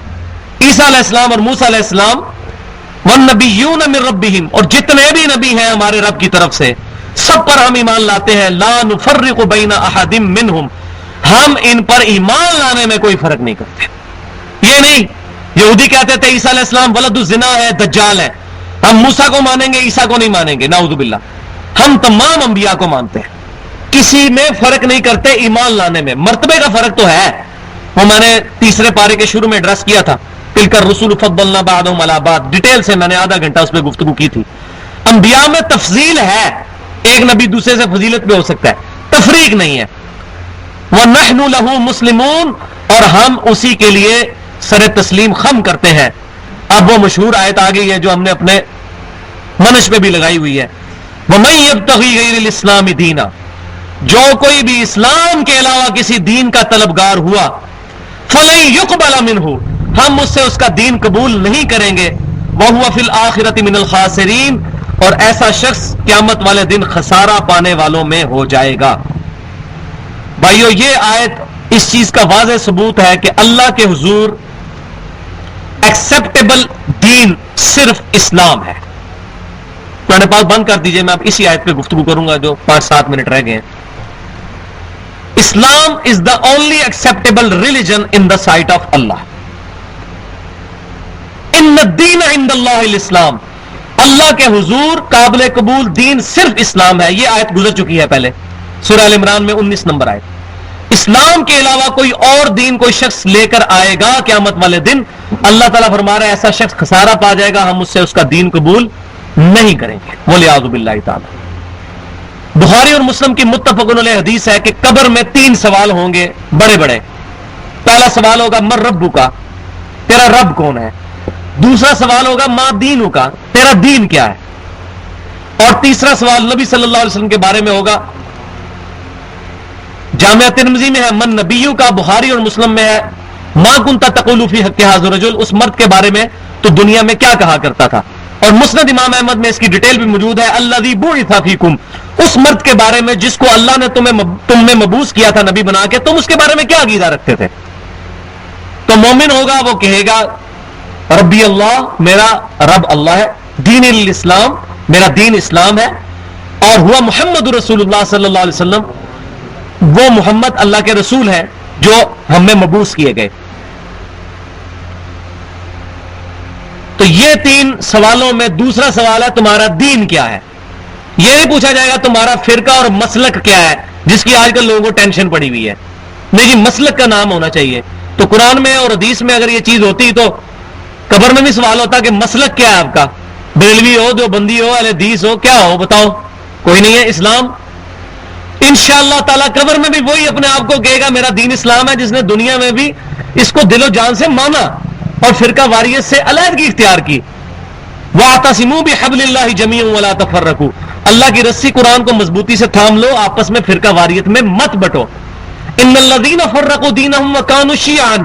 عیسیٰ علیہ السلام اور موسیٰ علیہ السلام، والنبیون من ربہم، اور جتنے بھی نبی ہیں ہمارے رب کی طرف سے، سب پر ہم ایمان لاتے ہیں۔ لا نفرق بین احد منہم، ہم ان پر ایمان لانے میں کوئی فرق نہیں کرتے۔ یہ نہیں یہودی کہتے تھے عیسیٰ علیہ السلام ولد الزنا ہے، دجال ہے، ہم موسیٰ کو مانیں گے عیسیٰ کو نہیں مانیں گے، نعوذ باللہ۔ ہم تمام انبیاء کو مانتے ہیں، کسی میں فرق نہیں کرتے ایمان لانے میں۔ مرتبے کا فرق تو ہے، وہ میں نے 3 پارے کے شروع میں ایڈریس کیا تھا، تلک الرسول فضلنا بعضهم علی بعض، ڈیٹیل سے میں نے آدھا گھنٹہ اس پہ گفتگو کی تھی۔ انبیاء میں تفضیل ہے، ایک نبی دوسرے سے فضیلت پہ ہو سکتا ہے، تفریق نہیں ہے۔ وَنَحْنُ لَهُ مُسْلِمُونَ، اور ہم اسی کے لیے سر تسلیم خم کرتے ہیں۔ اب وہ مشہور آیت آ گئی ہے جو ہم نے اپنے منش پہ بھی لگائی ہوئی ہے، وَمَن يَبْتَغِي غَيْرَ الْإِسْلَامِ دِينًا، جو کوئی بھی اسلام کے علاوہ کسی دین کا طلبگار ہوا، فَلَن يُقْبَلَ مِنْهُ، ہم اس سے اس کا دین قبول نہیں کریں گے، وَهُوَ فِي الْآخِرَةِ مِنَ الْخَاسِرِينَ، اور ایسا شخص قیامت والے دن خسارہ پانے والوں میں ہو جائے گا۔ بھائیو، یہ آیت اس چیز کا واضح ثبوت ہے کہ اللہ کے حضور ایکسیپٹیبل دین صرف اسلام ہے۔ قرآن پاک بند کر دیجئے، میں اب اسی آیت پہ گفتگو کروں گا جو 5-7 منٹ رہ گئے ہیں۔ Islam is the only acceptable religion in the sight of Allah. ان الدین عند اللہ الاسلام، اللہ کے حضور قابل قبول دین صرف اسلام ہے۔ یہ آیت گزر چکی ہے پہلے سورہ ال عمران میں 19 نمبر آیت۔ اسلام کے علاوہ کوئی اور دین کوئی شخص لے کر آئے گا قیامت والے دن، اللہ تعالیٰ فرما رہا ہے ایسا شخص خسارہ پا جائے گا، ہم اس سے اس کا دین قبول نہیں کریں گے، والعیاذ باللہ تعالی۔ بخاری اور مسلم کی متفق علیہ حدیث ہے کہ قبر میں 3 سوال ہوں گے بڑے بڑے۔ پہلا سوال ہوگا من ربک، تیرا رب کون ہے؟ دوسرا سوال ہوگا ما دینک، تیرا دین کیا ہے؟ اور تیسرا سوال نبی صلی اللہ علیہ وسلم کے بارے میں ہوگا۔ جامعہ ترمذی میں ہے من نبیو کا، بخاری اور مسلم میں ہے ما کنت تقول فی حق ھذا الرجل، اس مرد کے بارے میں تو دنیا میں کیا کہا کرتا تھا۔ اور مسند امام احمد میں اس کی ڈیٹیل بھی موجود ہے، الذی بعث فیکم، اس مرد کے بارے میں جس کو اللہ نے تم میں مبعوث کیا تھا نبی بنا کے، تم اس کے بارے میں کیا عقیدہ رکھتے تھے؟ تو مومن ہوگا وہ کہے گا ربی اللہ، میرا رب اللہ ہے، دین الاسلام، میرا دین اسلام ہے، اور ہوا محمد رسول اللہ صلی اللہ علیہ وسلم، وہ محمد اللہ کے رسول ہیں جو ہم میں مبعوث کیے گئے۔ تو یہ 3 سوالوں میں دوسرا سوال ہے تمہارا دین کیا ہے. یہ نہیں پوچھا جائے گا تمہارا فرقہ اور مسلک کیا ہے، جس کی آج کل لوگوں کو ٹینشن پڑی ہوئی ہے. نہیں جی، مسلک کا نام ہونا چاہیے. تو قرآن میں اور حدیث میں اگر یہ چیز ہوتی تو قبر میں بھی سوال ہوتا کہ مسلک کیا ہے آپ کا، بریلوی ہو، دیوبندی ہو، اہل حدیث ہو، کیا ہو بتاؤ. کوئی نہیں ہے. اسلام انشاءاللہ تعالی قبر میں بھی وہی اپنے آپ کو کہے گا میرا دین اسلام ہے، جس نے دنیا میں بھی اس کو دل و جان سے مانا اور فرقہ واریت سے علیحدگی اختیار کی. وَاعْتَصِمُوا بِحَبْلِ اللَّهِ جَمِيعًا وَلَا تَفَرَّقُوا، اللہ کی رسی قرآن کو مضبوطی سے تھام لو، آپس میں فرقہ واریت میں مت بٹو. ان الذین فرقوا دینہم وکانوا شیعا،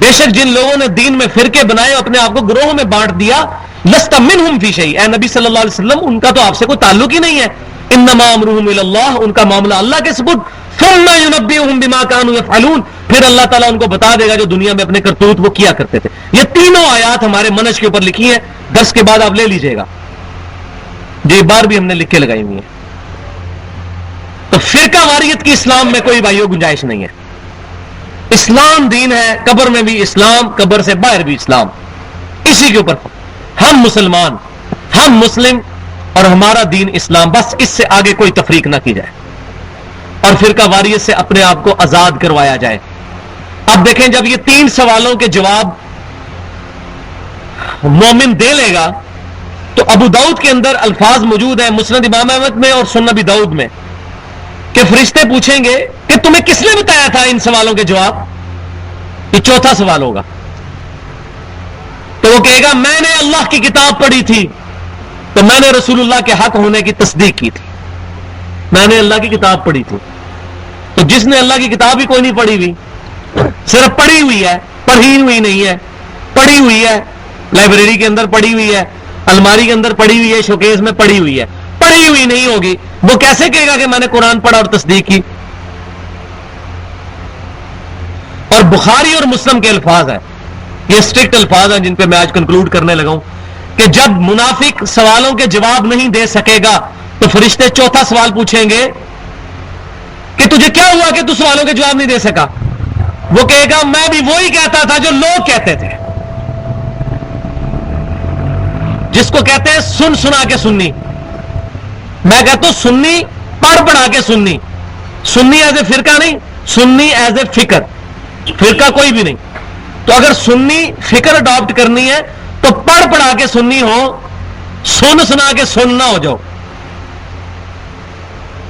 بے شک جن لوگوں نے دین میں فرقے بنائے اپنے آپ کو گروہوں میں بانٹ دیا، لست منہم فی شیء، اے نبی صلی اللہ علیہ وسلم ان کا تو آپ سے کوئی تعلق ہی نہیں ہے. انما امرہم الی اللہ، ان کا معاملہ اللہ کے سپرد. ثم ینبئہم بما کانوا یفعلون، پھر اللہ تعالیٰ ان کو بتا دے گا جو دنیا میں اپنے کرتوت وہ کیا کرتے تھے. یہ تینوں آیات ہمارے منہج کے اوپر لکھی ہیں، درس کے بعد آپ لے لیجئے گا، یہ بار بھی ہم نے لکھ کے لگائی ہوئی ہیں. تو فرقہ واریت کی اسلام میں کوئی بھائیو گنجائش نہیں ہے. اسلام دین ہے، قبر میں بھی اسلام، قبر سے باہر بھی اسلام. اسی کے اوپر ہم مسلمان، ہم مسلم اور ہمارا دین اسلام، بس اس سے آگے کوئی تفریق نہ کی جائے اور فرقہ واریت سے اپنے آپ کو آزاد کروایا جائے. اب دیکھیں جب یہ 3 سوالوں کے جواب مومن دے لے گا تو ابو داؤد کے اندر الفاظ موجود ہیں، مسند امام احمد میں اور سنن ابی داؤد میں، کہ فرشتے پوچھیں گے کہ تمہیں کس نے بتایا تھا ان سوالوں کے جواب. یہ چوتھا سوال ہوگا. تو وہ کہے گا میں نے اللہ کی کتاب پڑھی تھی تو میں نے رسول اللہ کے حق ہونے کی تصدیق کی تھی. میں نے اللہ کی کتاب پڑھی تھی. تو جس نے اللہ کی کتاب ہی کوئی نہیں پڑھی ہوئی، صرف پڑھی ہوئی ہے، پڑھی ہوئی نہیں ہے، پڑھی ہوئی ہے، لائبریری کے اندر پڑھی ہوئی ہے، الماری کے اندر پڑھی ہوئی ہے، شوکیس میں پڑھی ہوئی ہے، پڑھی ہوئی نہیں ہوگی، وہ کیسے کہے گا کہ میں نے قرآن پڑھا اور تصدیق کی. اور بخاری اور مسلم کے الفاظ ہیں، یہ اسٹرکٹ الفاظ ہیں جن پہ میں آج کنکلوڈ کرنے لگا ہوں، کہ جب منافق سوالوں کے جواب نہیں دے سکے گا تو فرشتے چوتھا سوال پوچھیں گے کہ تجھے کیا ہوا کہ تو سوالوں کے جواب نہیں دے سکا. وہ کہے گا میں بھی وہی کہتا تھا جو لوگ کہتے تھے، جس کو کہتے ہیں سن سنا کے سنی. میں کہتا ہوں سنی پڑھ پڑھا کے سنی. سنی ایز اے فرقہ نہیں، سنی ایز اے فکر، فرقہ کوئی بھی نہیں. تو اگر سنی فکر اڈاپٹ کرنی ہے تو پڑھ پڑھا کے سنی ہو، سن سنا کے سننا ہو جاؤ.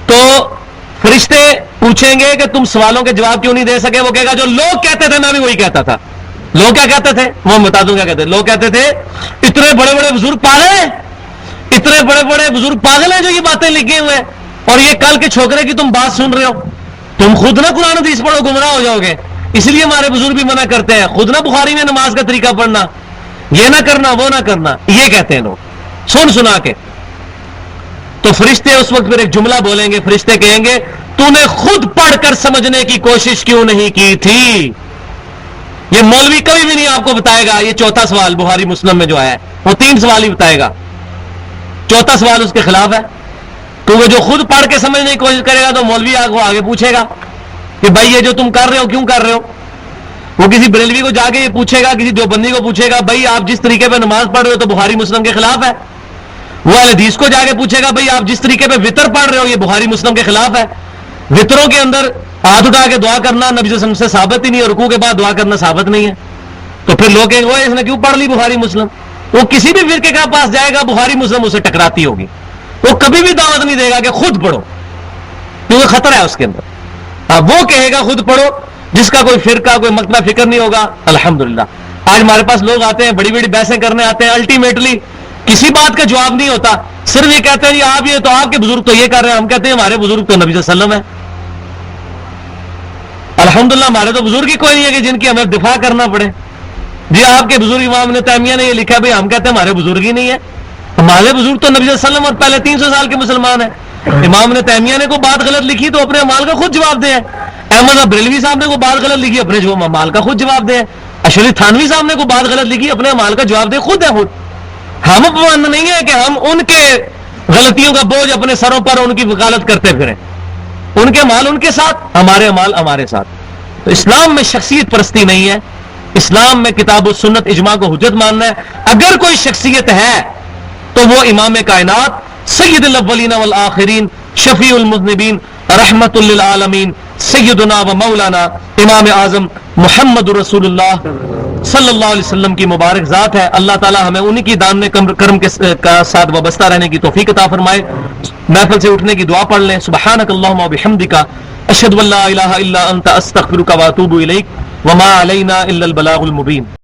تو فرشتے پوچھیں گے کہ تم سوالوں کے جواب کیوں نہیں دے سکے. وہ کہے گا جو لوگ کہتے تھے میں بھی وہی کہتا تھا. لوگ کیا کہتے تھے وہ بتا دوں کیا کہتے تھے. لوگ کہتے تھے اتنے بڑے بڑے بزرگ پاگل ہیں، اتنے بڑے بڑے بزرگ پاگل ہیں جو یہ باتیں لکھے ہوئے ہیں، اور یہ کل کے چھوکرے کی تم بات سن رہے ہو. تم خود نہ قرآن حدیث پڑھو گمراہ ہو جاؤ گے. اس لیے ہمارے بزرگ بھی منع کرتے ہیں، خود نہ بخاری میں نماز کا طریقہ پڑھنا، یہ نہ کرنا وہ نہ کرنا. یہ کہتے ہیں لوگ سن سنا کے. تو فرشتے اس وقت پھر ایک جملہ بولیں گے. فرشتے کہیں گے تو نے خود پڑھ کر سمجھنے کی کوشش کیوں نہیں کی تھی. یہ مولوی کبھی بھی نہیں آپ کو بتائے گا. یہ چوتھا سوال بخاری مسلم میں جو آیا ہے وہ 3 سوال ہی بتائے گا. چوتھا سوال اس کے خلاف ہے، کیونکہ جو خود پڑھ کے سمجھنے کی کوشش کرے گا تو مولوی آگے پوچھے گا کہ بھائی یہ جو تم کر رہے ہو کیوں کر رہے ہو. وہ کسی بریلوی کو جا کے یہ پوچھے گا، کسی دیوبندی کو پوچھے گا بھائی آپ جس طریقے پہ نماز پڑھ رہے ہو تو بخاری مسلم کے خلاف ہے. وہ اہل حدیث کو جا کے پوچھے گا بھائی آپ جس طریقے پہ وطر پڑھ رہے ہو یہ بخاری مسلم کے خلاف ہے. وطروں کے اندر ہاتھ اٹھا کے دعا کرنا نبی صلی اللہ علیہ وسلم سے ثابت ہی نہیں، اور رکوع کے بعد دعا کرنا ثابت نہیں ہے. تو پھر لوگ کہیں گے اس نے کیوں پڑھ لی بخاری مسلم. وہ کسی بھی فرقے کے پاس جائے گا بخاری مسلم اسے ٹکراتی ہوگی. وہ کبھی بھی دعوت نہیں دے گا کہ خود پڑھو، کیونکہ خطرہ ہے اس کے اندر. وہ کہے گا خود پڑھو جس کا کوئی فرقہ کوئی مکتبہ فکر نہیں ہوگا. الحمدللہ آج ہمارے پاس لوگ آتے ہیں بڑی بڑی بحثیں کرنے آتے ہیں، الٹیمیٹلی کسی بات کا جواب نہیں ہوتا، صرف یہ کہتے ہیں جی آپ یہ تو آپ کے بزرگ تو یہ کر رہے ہیں. ہم کہتے ہیں ہمارے بزرگ تو نبی صلی اللہ علیہ وسلم ہے. الحمدللہ ہمارے تو بزرگ ہی کوئی نہیں ہے کہ جن کی ہمیں دفاع کرنا پڑے. جی آپ کے بزرگ امام ابن تیمیہ نے یہ لکھا بھائی ہم کہتے ہیں ہمارے بزرگ ہی نہیں ہے. ہمارے بزرگ تو نبی صلی اللہ علیہ وسلم اور پہلے 300 سال کے مسلمان ہیں. امام ابن تیمیہ نے کوئی بات غلط لکھی تو اپنے اعمال کا خود جواب دے. احمد بریلوی صاحب نے کوئی بات غلط لکھی اپنے اعمال کا خود جواب دے. اشری تھانوی صاحب نے کوئی بات غلط لکھی اپنے اعمال کا جواب دے. خود ہے خود. ہم پابند نہیں ہے کہ ہم ان کے غلطیوں کا بوجھ اپنے سروں پر ان کی وکالت کرتے پھریں. ان کے اعمال ان کے ساتھ، ہمارے اعمال ہمارے ساتھ. تو اسلام میں شخصیت پرستی نہیں ہے، اسلام میں کتاب و سنت اجماع کو حجت ماننا ہے. اگر کوئی شخصیت ہے تو وہ امام کائنات سید الاولین والآخرین شفیع المذنبین رحمت للعالمین سیدنا و مولانا امام اعظم محمد رسول اللہ صلی اللہ علیہ وسلم کی مبارک ذات ہے. اللہ تعالی ہمیں انہی کی دامن کرم کے ساتھ وابستہ رہنے کی توفیق عطا فرمائے. محفل سے اٹھنے کی دعا پڑھ لیں. سبحانک اللہم و بحمدک اشہد ان لا الہ الا انت استغفرک و اتوب الیک وما علینا الا البلاغ المبین.